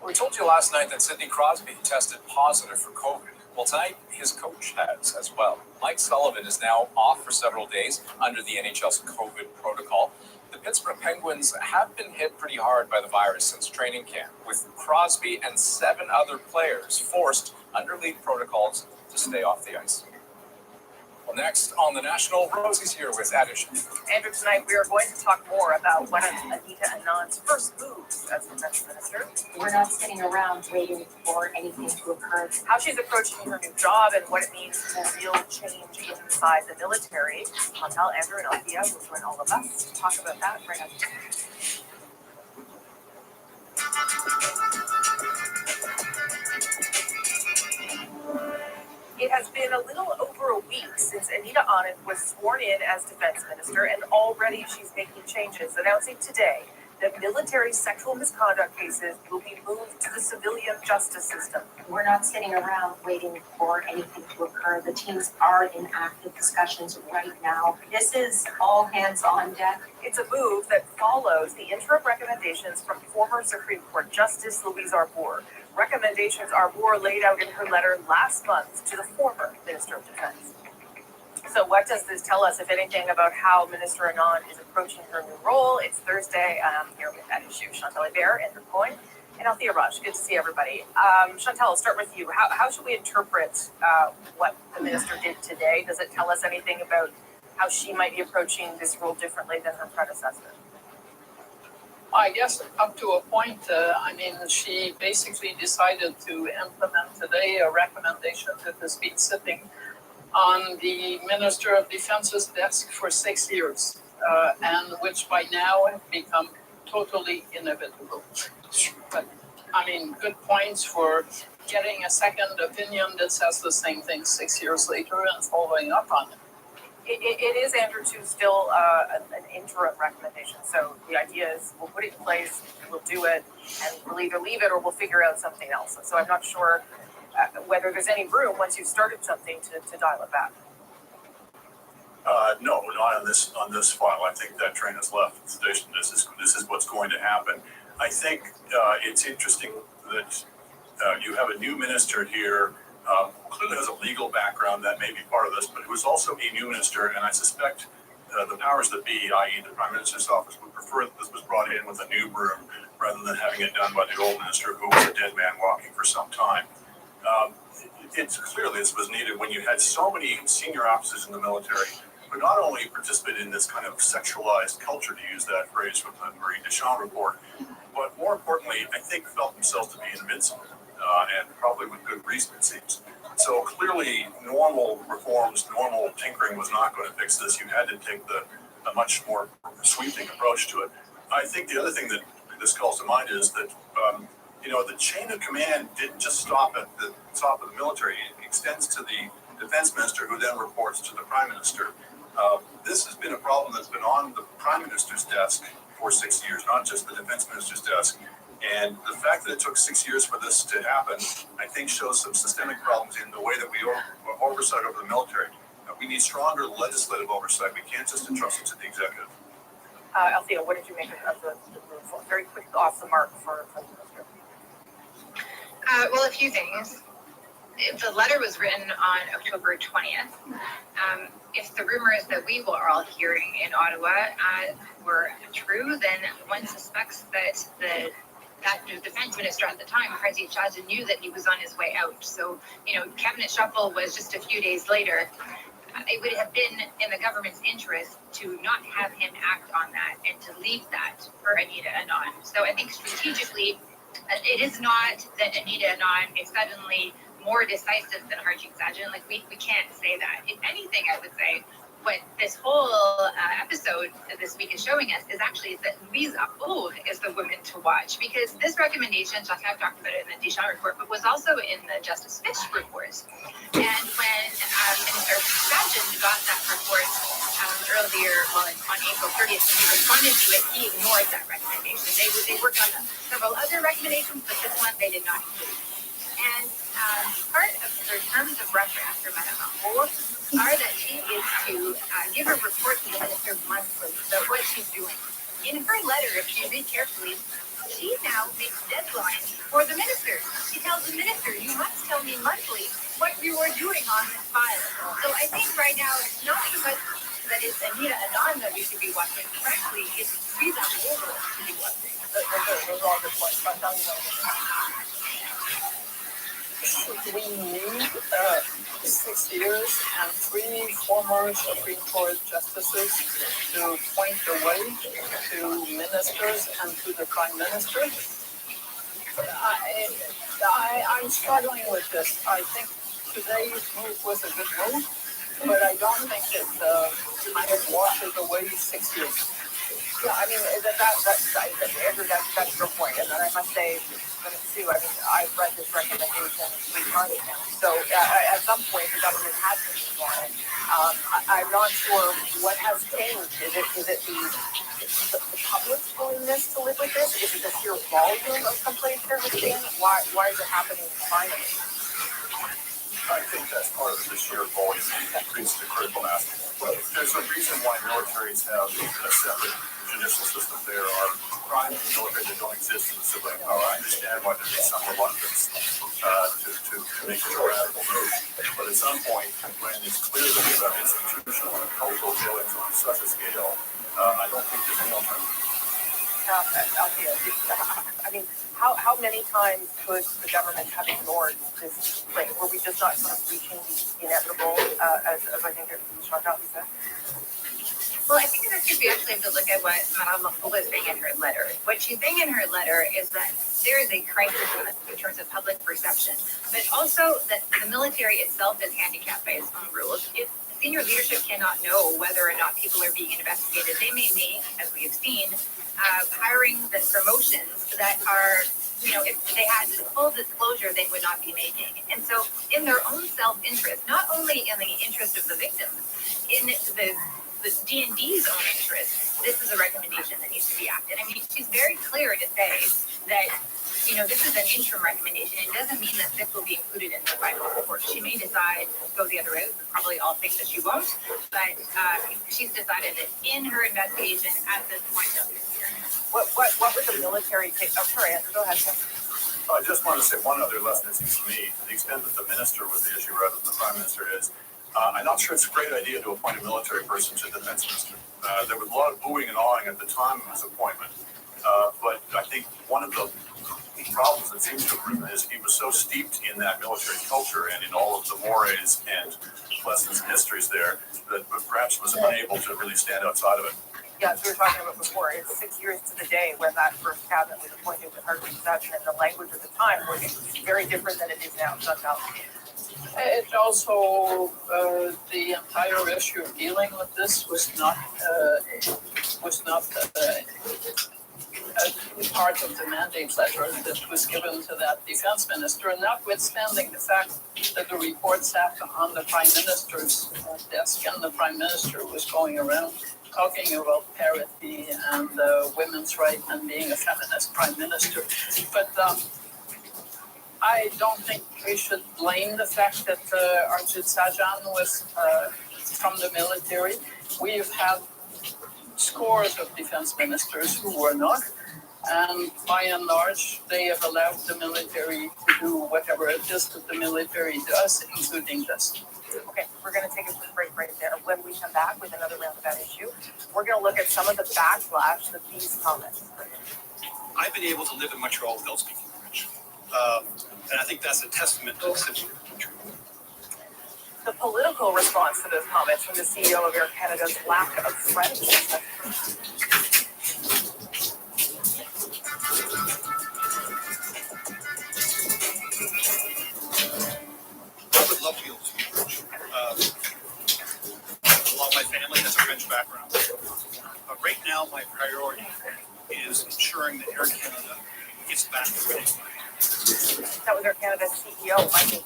We told you last night that Sidney Crosby tested positive for COVID. Well, tonight, his coach has as well. Mike Sullivan is now off for several days under the NHL's COVID protocol. The Pittsburgh Penguins have been hit pretty hard by the virus since training camp, with Crosby and 7 other players forced under league protocols to stay off the ice. Well, next on the National, Rosie's here with Addition. Andrew, tonight we are going to talk more about one of Anita Anand's first moves as defense minister. We're not sitting around waiting for anything to occur. How she's approaching her new job and what it means for real change inside the military. I'll tell Andrew and Althea will join all of us to talk about that right after. It has been a little over a week since Anita Anand was sworn in as defense minister, and already she's making changes, announcing today that military sexual misconduct cases will be moved to the civilian justice system. We're not sitting around waiting for anything to occur. The teams are in active discussions right now. This is all hands on deck. It's a move that follows the interim recommendations from former Supreme Court Justice Louise Arbour. Recommendations Arbour laid out in her letter last month to the former Minister of Defense. So what does this tell us, if anything, about how Minister Anand is approaching her new role? It's Thursday. I'm here with that issue. Chantal Hébert, Andrew Coyne, and Althea Raj. Good to see everybody. Chantal, I'll start with you. How should we interpret what the minister did today? Does it tell us anything about how she might be approaching this role differently than her predecessor? I guess up to a point, she basically decided to implement today a recommendation that has been sitting on the Minister of Defense's desk for 6 years, and which by now have become totally inevitable. But, good points for getting a second opinion that says the same thing 6 years later and following up on it. It is, Andrew, too, still an interim recommendation. So the idea is we'll put it in place, we'll do it, and we'll either leave it or we'll figure out something else. So I'm not sure whether there's any room once you've started something to dial it back. No, not on this file. I think that train has left the station. This is what's going to happen. I think it's interesting that you have a new minister here. Clearly has a legal background that may be part of this, but who's also a new minister, and I suspect the powers that be, i.e. the Prime Minister's office, would prefer that this was brought in with a new broom rather than having it done by the old minister who was a dead man walking for some time. It's clearly this was needed when you had so many senior officers in the military who not only participated in this kind of sexualized culture, to use that phrase from the Marie Deschamps report, but more importantly, I think felt themselves to be invincible, and probably with good reason, it seems. So clearly, normal reforms, normal tinkering was not going to fix this. You had to take a much more sweeping approach to it. I think the other thing that this calls to mind is that, the chain of command didn't just stop at the top of the military. It extends to the defense minister, who then reports to the prime minister. This has been a problem that's been on the prime minister's desk for 6 years, not just the defense minister's desk. And the fact that it took 6 years for this to happen, I think shows some systemic problems in the way that we oversight over the military. We need stronger legislative oversight. We can't just entrust it to the executive. Althea, what did you make of the move? Very quick off the mark for the minister. Well, a few things. The letter was written on October 20th. If the rumors that we were all hearing in Ottawa were true, then one suspects that the defense minister at the time, Harjit Sajjan, knew that he was on his way out. So, cabinet shuffle was just a few days later. It would have been in the government's interest to not have him act on that and to leave that for Anita Anand. So I think strategically, it is not that Anita Anand is suddenly more decisive than Harjit Sajjan. Like, we can't say that. If anything, I would say what this whole episode this week is showing us is actually that Louise Arbour is the woman to watch, because this recommendation, Jacques talked about it in the Deschamps report, but was also in the Justice Fish report. And when Minister Sajjan got that report earlier, on April 30th, when he responded to it, he ignored that recommendation. They worked on several other recommendations, but this one they did not include. And part of her terms of reference for Madame Arbour are that she is to give a report to the minister monthly about what she's doing. In her letter, if you read carefully, she now makes deadlines for the minister. She tells the minister, you must tell me monthly what you are doing on this file. So I think right now it's not so much that it's Anita Anand that we should be watching. Frankly, it's Louise Arbour to be watching. Those are all good points. But tell me what we need 6 years and 3 former Supreme Court justices to point the way to ministers and to the Prime Minister. I'm struggling with this. I think today's move was a good move, but I don't think it kind of washes away 6 years. Yeah, I mean, Andrew, that's your point. And then I must say, too, I mean, I've read this recommendation 3 times now. So at some point, the government has to move on it. I'm not sure what has changed. Is it the public's willingness to live with this? Is it the sheer volume of complaints they're receiving? Why is it happening finally? I think that's part of the sheer volume increase the critical mass. There's a reason why militaries have a separate judicial system. There are crimes in the military that don't exist in the civilian power. I understand why there's some reluctance to make it a radical move. But at some point, when it's clear that we have institutional and cultural failings on such a scale, I don't think there's any alternative. I mean, how many times could the government have ignored this claim? Were we just not sort of reaching the inevitable, as I think Jacques said? Well, I think in this case we actually have to look at what Madame Arbour is saying in her letter. What she's saying in her letter is that there is a crisis in terms of public perception, but also that the military itself is handicapped by its own rules. If senior leadership cannot know whether or not people are being investigated, they may make, as we have seen, hirings and promotions that are, if they had full disclosure, they would not be making. And so in their own self-interest, not only in the interest of the victims, in the D&D's own interest, this is a recommendation that needs to be acted. I mean, she's very clear to say that, this is an interim recommendation. It doesn't mean that this will be included in the final report. She may decide to go the other route. We probably all think that she won't. But she's decided that in her investigation at this point, no. What would the military take? Oh, sorry, Andrew, go ahead. I just want to say one other lesson, it seems to me, to the extent that the minister was the issue rather than the Prime Minister is, I'm not sure it's a great idea to appoint a military person to the defense minister. There was a lot of oohing and awing at the time of his appointment. But I think one of the problems that seems to have arisen is he was so steeped in that military culture and in all of the mores and lessons and histories there that perhaps was unable to really stand outside of it. Yeah, as we were talking about before, it's 6 years to the day when that first cabinet was appointed with Harjit Sajjan, and the language at the time was very different than it is now. It also, the entire issue of dealing with this was not part of the mandate letter that was given to that defense minister, and notwithstanding the fact that the report sat on the Prime Minister's desk and the Prime Minister was going around talking about parity and women's rights and being a feminist Prime Minister. But I don't think we should blame the fact that Harjit Sajjan was from the military. We've had scores of defense ministers who were not. And by and large, they have allowed the military to do whatever it is that the military does, including this. Okay, we're going to take a quick break right there. When we come back with another round of that issue, we're going to look at some of the backlash that these comments. I've been able to live in Montreal without speaking French. And I think that's a testament to the city of Montreal. The political response to those comments from the CEO of Air Canada's lack of French. I would love to be able to speak French. A lot of my family has a French background. But right now, my priority is ensuring that Air Canada gets back to French. That was Air Canada's CEO, Michael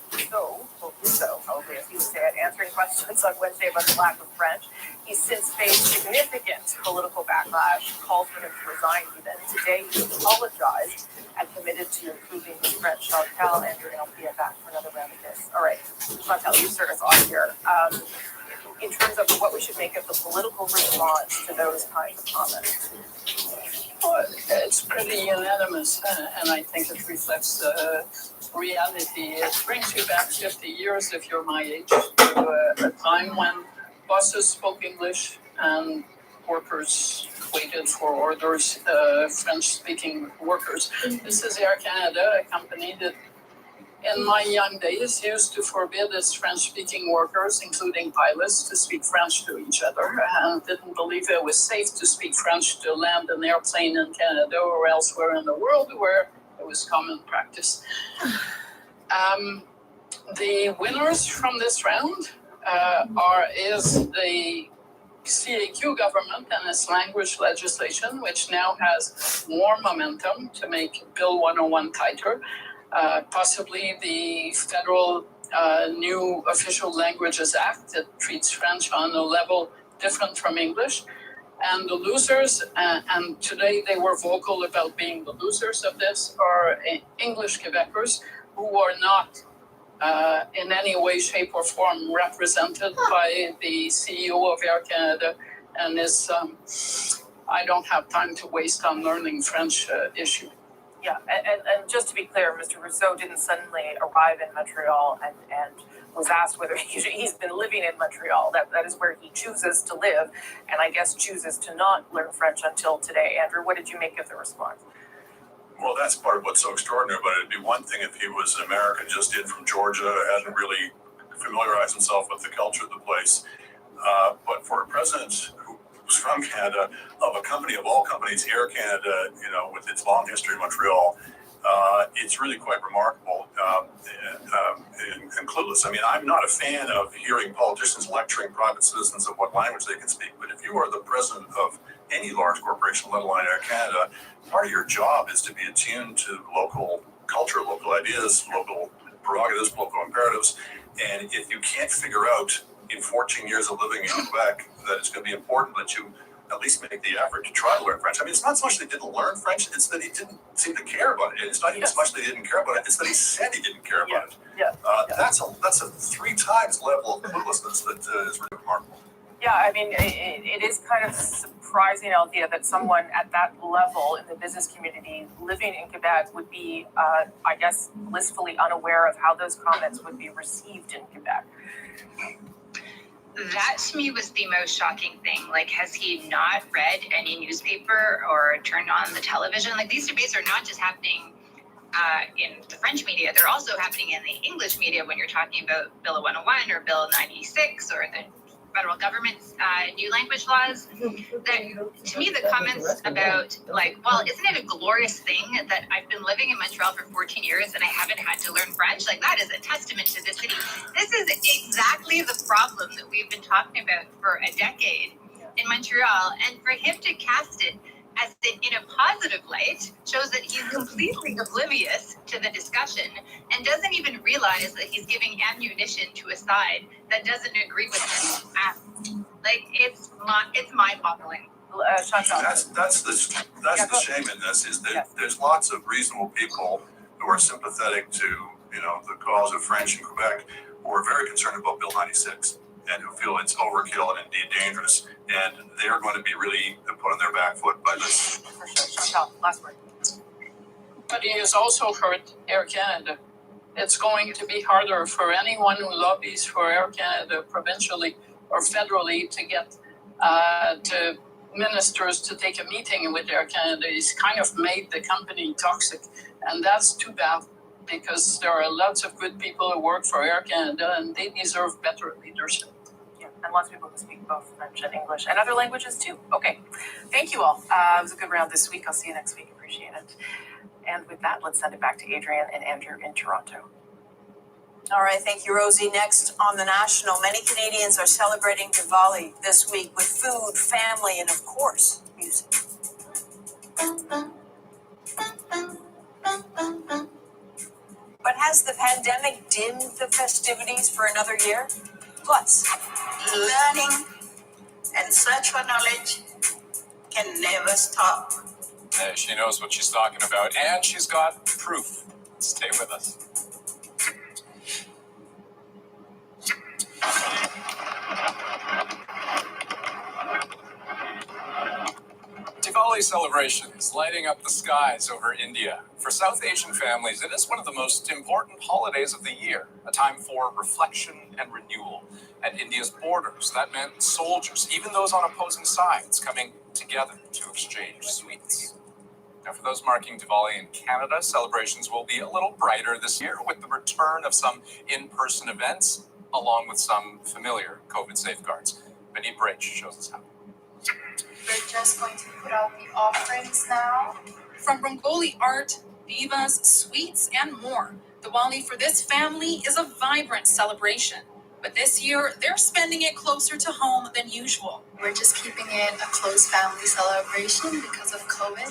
Rousseau, probably as he would say it, answering questions on Wednesday about the lack of French. He's since faced significant political backlash, called for him to resign even. Today, he apologized and committed to improving his French. Chantal, Andrew, and I'll be back for another round of this. All right, Chantal, you start us off here. In terms of what we should make of the political response to those kinds of comments. Well, it's pretty unanimous, and I think it reflects reality. It brings you back 50 years, if you're my age, to a time when bosses spoke English and workers waited for orders, French-speaking workers. This is Air Canada, a company that in my young days used to forbid its French-speaking workers, including pilots, to speak French to each other, and didn't believe it was safe to speak French to land an airplane in Canada or elsewhere in the world where it was common practice. The winners from this round is the CAQ government and its language legislation, which now has more momentum to make Bill 101 tighter. Possibly the federal new Official Languages Act that treats French on a level different from English. And the losers, and today they were vocal about being the losers of this, are English Quebecers who are not in any way, shape, or form represented by the CEO of Air Canada and this I don't have time to waste on learning French issue. Yeah, and just to be clear, Mr. Rousseau didn't suddenly arrive in Montreal and was asked whether he's been living in Montreal. That is where he chooses to live, and I guess chooses to not learn French until today. Andrew, what did you make of the response? Well, that's part of what's so extraordinary, but it'd be one thing if he was an American just in from Georgia, hadn't really familiarized himself with the culture of the place. But for a president who's from Canada, of a company of all companies, Air Canada, with its long history in Montreal, it's really quite remarkable and clueless. I mean, I'm not a fan of hearing politicians lecturing private citizens of what language they can speak, but if you are the president of any large corporation, let alone Air Canada, part of your job is to be attuned to local culture, local ideas, local prerogatives, local imperatives. And if you can't figure out in 14 years of living in Quebec that it's going to be important that you at least make the effort to try to learn French. I mean, it's not so much that he didn't learn French, it's that he didn't seem to care about it. It's not even so much that he didn't care about it, it's that he said he didn't care about it. That's a 3 times level of cluelessness that is really remarkable. Yeah, I mean, it is kind of surprising, Althea, that someone at that level in the business community living in Quebec would be, I guess, blissfully unaware of how those comments would be received in Quebec. That to me was the most shocking thing. Like, has he not read any newspaper or turned on the television? Like, these debates are not just happening in the French media, they're also happening in the English media when you're talking about Bill 101 or Bill 96 or the federal government's new language laws. That, to me, the comments about, like, well, isn't it a glorious thing that I've been living in Montreal for 14 years and I haven't had to learn French? Like, that is a testament to the city. This is exactly the problem that we've been talking about for a decade in Montreal. And for him to cast it as in a positive light shows that he's completely oblivious to the discussion and doesn't even realize that he's giving ammunition to a side that doesn't agree with him. Like, it's mind-boggling. That's the shame in this, is that there's lots of reasonable people who are sympathetic to the cause of French in Quebec, who are very concerned about Bill 96 and who feel it's overkill and indeed dangerous, and they're going to be really put on their back foot by this. For sure. Chantal, last word. But he has also hurt Air Canada. It's going to be harder for anyone who lobbies for Air Canada provincially or federally to get to ministers to take a meeting with Air Canada. He's kind of made the company toxic, and that's too bad because there are lots of good people who work for Air Canada and they deserve better leadership. Yeah, and lots of people who speak both French and English and other languages too. Okay, thank you all. It was a good round this week. I'll see you next week. Appreciate it. And with that, let's send it back to Adrian and Andrew in Toronto. All right, thank you, Rosie. Next on the National, many Canadians are celebrating Diwali this week with food, family, and of course, music. But has the pandemic dimmed the festivities for another year? Plus, learning and search for knowledge can never stop. She knows what she's talking about, and she's got proof. Stay with us. Diwali celebrations lighting up the skies over India. For South Asian families, it is one of the most important holidays of the year, a time for reflection and renewal. At India's borders, that meant soldiers, even those on opposing sides, coming together to exchange sweets. Now, for those marking Diwali in Canada, celebrations will be a little brighter this year with the return of some in-person events, along with some familiar COVID safeguards. Benny Bridge shows us how. We're just going to put out the offerings now. From Rangoli art, divas, sweets, and more, Diwali for this family is a vibrant celebration. But this year, they're spending it closer to home than usual. We're just keeping it a close family celebration because of COVID.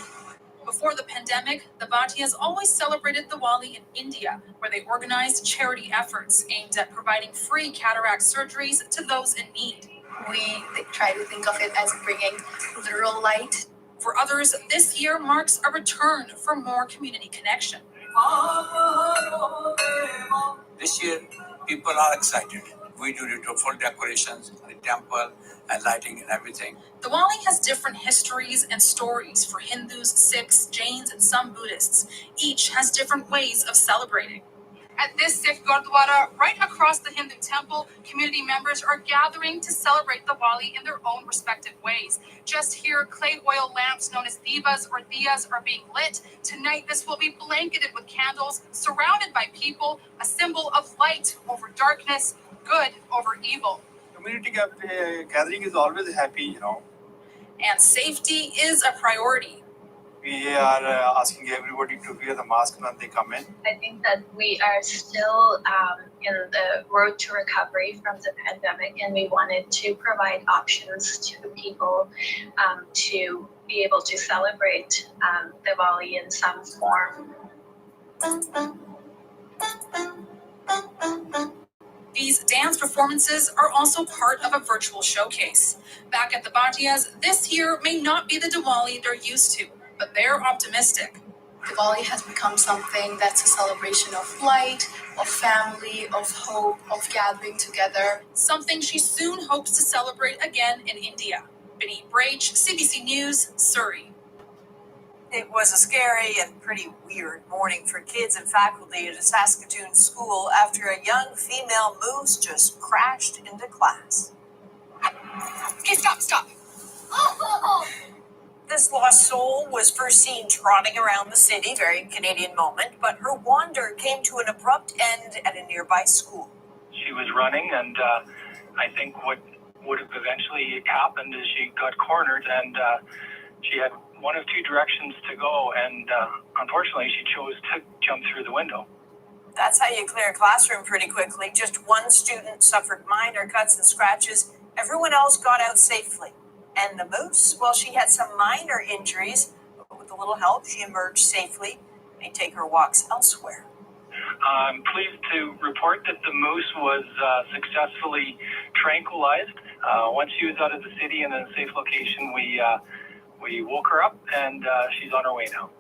Before the pandemic, the Bhatias always celebrated Diwali in India, where they organized charity efforts aimed at providing free cataract surgeries to those in need. We try to think of it as bringing literal light. For others, this year marks a return for more community connection. This year, people are excited. We do the full decorations, the temple, and lighting and everything. Diwali has different histories and stories for Hindus, Sikhs, Jains, and some Buddhists. Each has different ways of celebrating. At this Sikh Gurdwara, right across the Hindu temple, community members are gathering to celebrate Diwali in their own respective ways. Just here, clay oil lamps known as divas or diyas are being lit. Tonight, this will be blanketed with candles, surrounded by people, a symbol of light over darkness, good over evil. Community gathering is always happy, And safety is a priority. We are asking everybody to wear the mask when they come in. I think that we are still in the road to recovery from the pandemic, and we wanted to provide options to people to be able to celebrate Diwali in some form. These dance performances are also part of a virtual showcase. Back at the Bhatias, this year may not be the Diwali they're used to, but they're optimistic. Diwali has become something that's a celebration of light, of family, of hope, of gathering together. Something she soon hopes to celebrate again in India. Benny Brach, CBC News, Surrey. It was a scary and pretty weird morning for kids and faculty at a Saskatoon school after a young female moose just crashed into class. Okay, stop. This lost soul was first seen trotting around the city, very Canadian moment, but her wander came to an abrupt end at a nearby school. She was running, and I think what would have eventually happened is she got cornered, and she had one of two directions to go, and unfortunately she chose to jump through the window. That's how you clear a classroom pretty quickly. Just one student suffered minor cuts and scratches. Everyone else got out safely. And the moose, well, she had some minor injuries, but with a little help, she emerged safely. May take her walks elsewhere. I'm pleased to report that the moose was successfully tranquilized. Once she was out of the city in a safe location, we woke her up, and she's on her way now.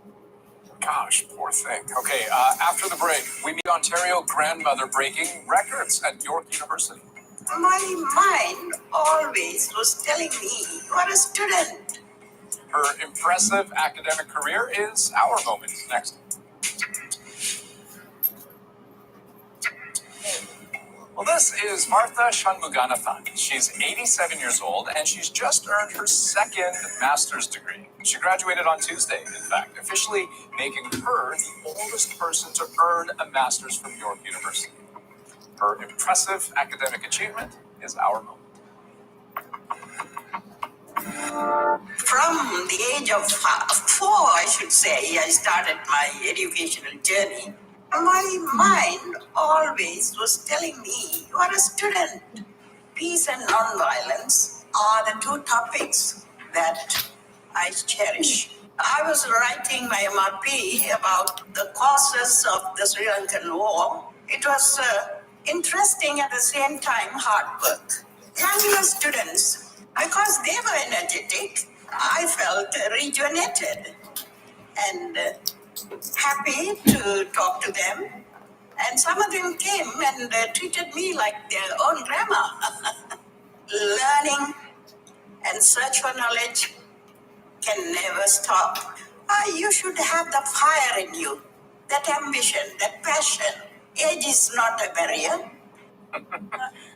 Gosh, poor thing. Okay, after the break, we meet Ontario grandmother breaking records at York University. My mind always was telling me you are a student. Her impressive academic career is our moment next. Well, this is Martha Shanmuganathan. She's 87 years old, and she's just earned her second master's degree. She graduated on Tuesday, in fact, officially making her the oldest person to earn a master's from York University. Her impressive academic achievement is our moment. From the age of 4, I should say, I started my educational journey. My mind always was telling me, you are a student. Peace and nonviolence are the two topics that I cherish. I was writing my MRP about the causes of the Sri Lankan war. It was interesting at the same time hard work. Younger students, because they were energetic, I felt rejuvenated and happy to talk to them. And some of them came and treated me like their own grandma. Learning and search for knowledge can never stop. You should have the fire in you, that ambition, that passion. Age is not a barrier.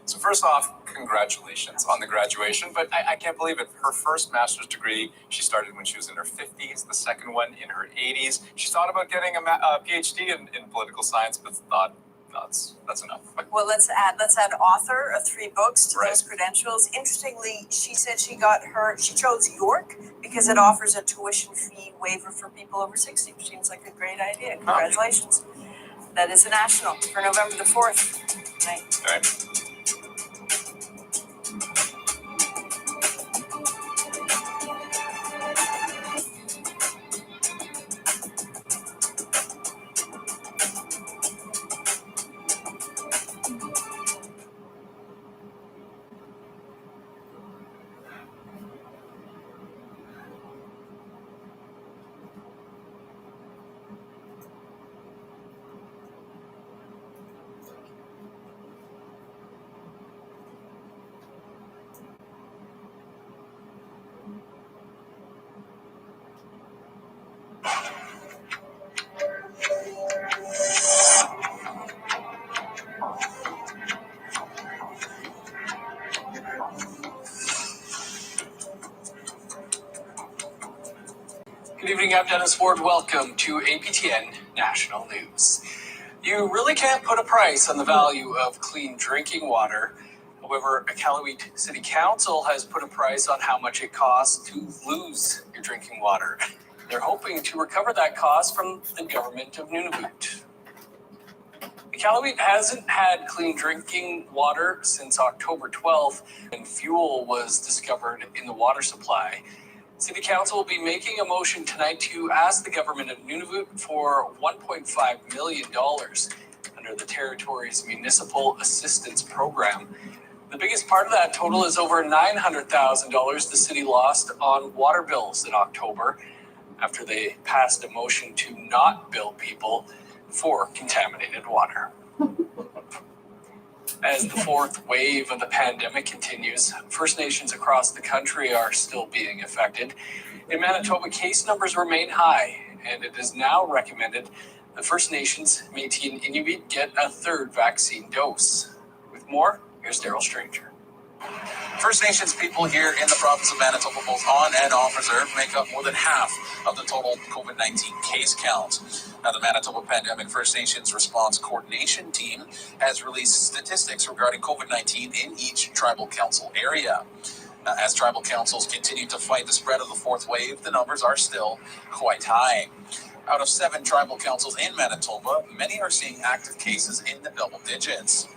So first off, congratulations on the graduation, but I can't believe it. Her first master's degree, she started when she was in her 50s, the second one in her 80s. She thought about getting a PhD in political science, but thought, that's enough. Well, let's add author of 3 books to those credentials. Interestingly, she said she chose York because it offers a tuition fee waiver for people over 60. Seems like a great idea. Congratulations. That is a national for November the 4th. Right. Good evening, I'm Dennis Ward. Welcome to APTN National News. You really can't put a price on the value of clean drinking water. However, Iqaluit City Council has put a price on how much it costs to lose your drinking water. They're hoping to recover that cost from the government of Nunavut. Iqaluit hasn't had clean drinking water since October 12th, when fuel was discovered in the water supply. City Council will be making a motion tonight to ask the government of Nunavut for $1.5 million under the territory's Municipal Assistance Program. The biggest part of that total is over $900,000 the city lost on water bills in October after they passed a motion to not bill people for contaminated water. As the 4th wave of the pandemic continues, First Nations across the country are still being affected. In Manitoba, case numbers remain high, and it is now recommended the First Nations, Métis, and Inuit get a 3rd vaccine dose. With more, here's Daryl Stranger. First Nations people here in the province of Manitoba, both on and off reserve, make up more than half of the total COVID-19 case count. Now, the Manitoba Pandemic First Nations Response Coordination Team has released statistics regarding COVID-19 in each tribal council area. Now, as tribal councils continue to fight the spread of the 4th wave, the numbers are still quite high. Out of 7 tribal councils in Manitoba, many are seeing active cases in the double digits.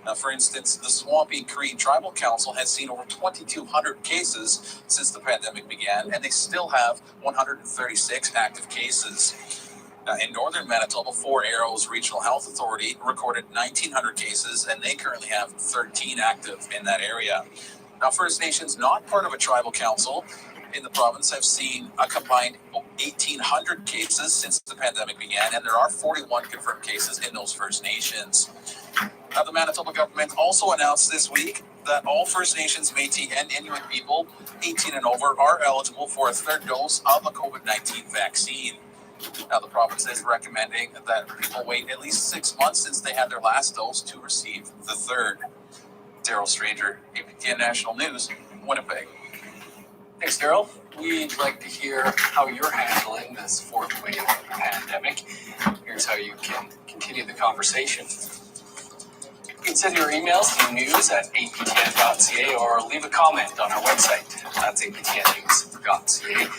Now, for instance, the Swampy Cree Tribal Council has seen over 2,200 cases since the pandemic began, and they still have 136 active cases. Now, in northern Manitoba, 4 Arrows Regional Health Authority recorded 1,900 cases, and they currently have 13 active in that area. Now, First Nations not part of a tribal council in the province have seen a combined 1,800 cases since the pandemic began, and there are 41 confirmed cases in those First Nations. Now, the Manitoba government also announced this week that all First Nations, Métis, and Inuit people 18 and over are eligible for a 3rd dose of a COVID-19 vaccine. Now, the province is recommending that people wait at least 6 months since they had their last dose to receive the third. Daryl Stranger, APTN National News, Winnipeg. Thanks, Daryl. We'd like to hear how you're handling this fourth wave of the pandemic. Here's how you can continue the conversation. You can send your emails to news@aptn.ca or leave a comment on our website. That's aptnnews.ca.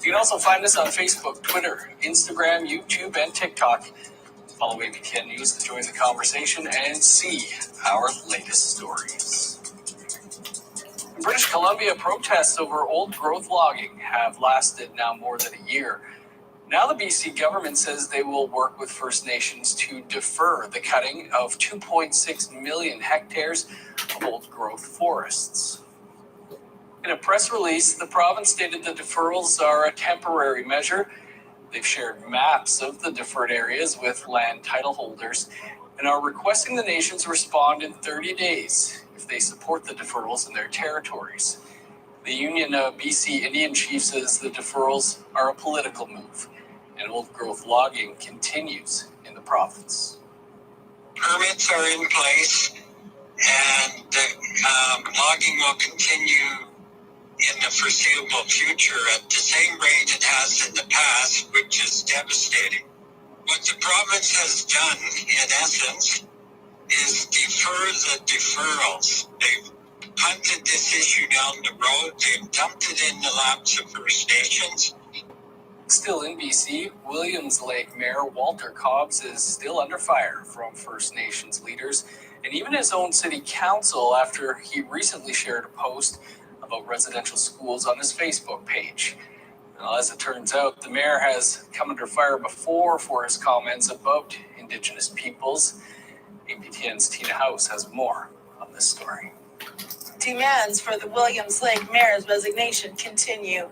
You can also find us on Facebook, Twitter, Instagram, YouTube, and TikTok. Follow APTN News to join the conversation and see our latest stories. In British Columbia, protests over old growth logging have lasted now more than a year. Now the BC government says they will work with First Nations to defer the cutting of 2.6 million hectares of old growth forests. In a press release, the province stated the deferrals are a temporary measure. They've shared maps of the deferred areas with land title holders and are requesting the nations respond in 30 days if they support the deferrals in their territories. The Union of BC Indian Chiefs says the deferrals are a political move, and old growth logging continues in the province. Permits are in place, and the logging will continue in the foreseeable future at the same rate it has in the past, which is devastating. What the province has done, in essence, is defer the deferrals. They've punted this issue down the road. They've dumped it in the laps of First Nations. Still in BC, Williams Lake Mayor Walter Cobbs is still under fire from First Nations leaders and even his own city council after he recently shared a post about residential schools on his Facebook page. Now, as it turns out, the mayor has come under fire before for his comments about Indigenous peoples. APTN's Tina House has more on this story. Demands for the Williams Lake mayor's resignation continue.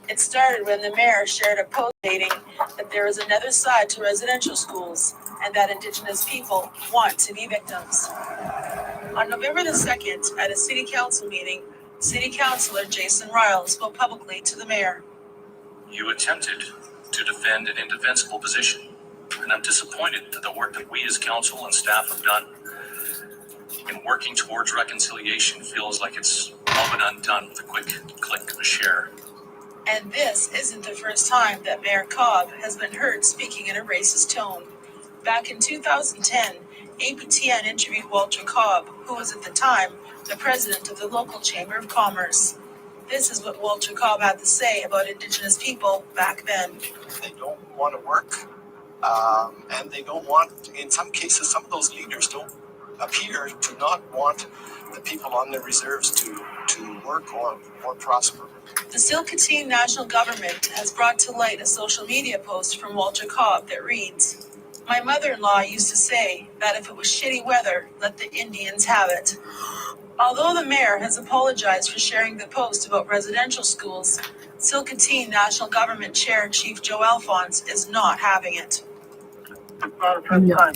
It started when the mayor shared a post stating that there is another side to residential schools and that Indigenous people want to be victims. On November the 2nd, at a city council meeting, City Councillor Jason Ryle spoke publicly to the mayor. You attempted to defend an indefensible position, and I'm disappointed that the work that we as council and staff have done in working towards reconciliation feels like it's all been undone with a quick click of a share. And this isn't the first time that Mayor Cobb has been heard speaking in a racist tone. Back in 2010, APTN interviewed Walter Cobb, who was at the time the president of the local Chamber of Commerce. This is what Walter Cobb had to say about Indigenous people back then. They don't want to work, and they don't want, in some cases, some of those leaders don't appear to not want the people on the reserves to work or prosper. The Silkatine National Government has brought to light a social media post from Walter Cobb that reads, "My mother-in-law used to say that if it was shitty weather, let the Indians have it." Although the mayor has apologized for sharing the post about residential schools, Silkatine National Government Chair Chief Joe Alphonse is not having it. It's not the first time,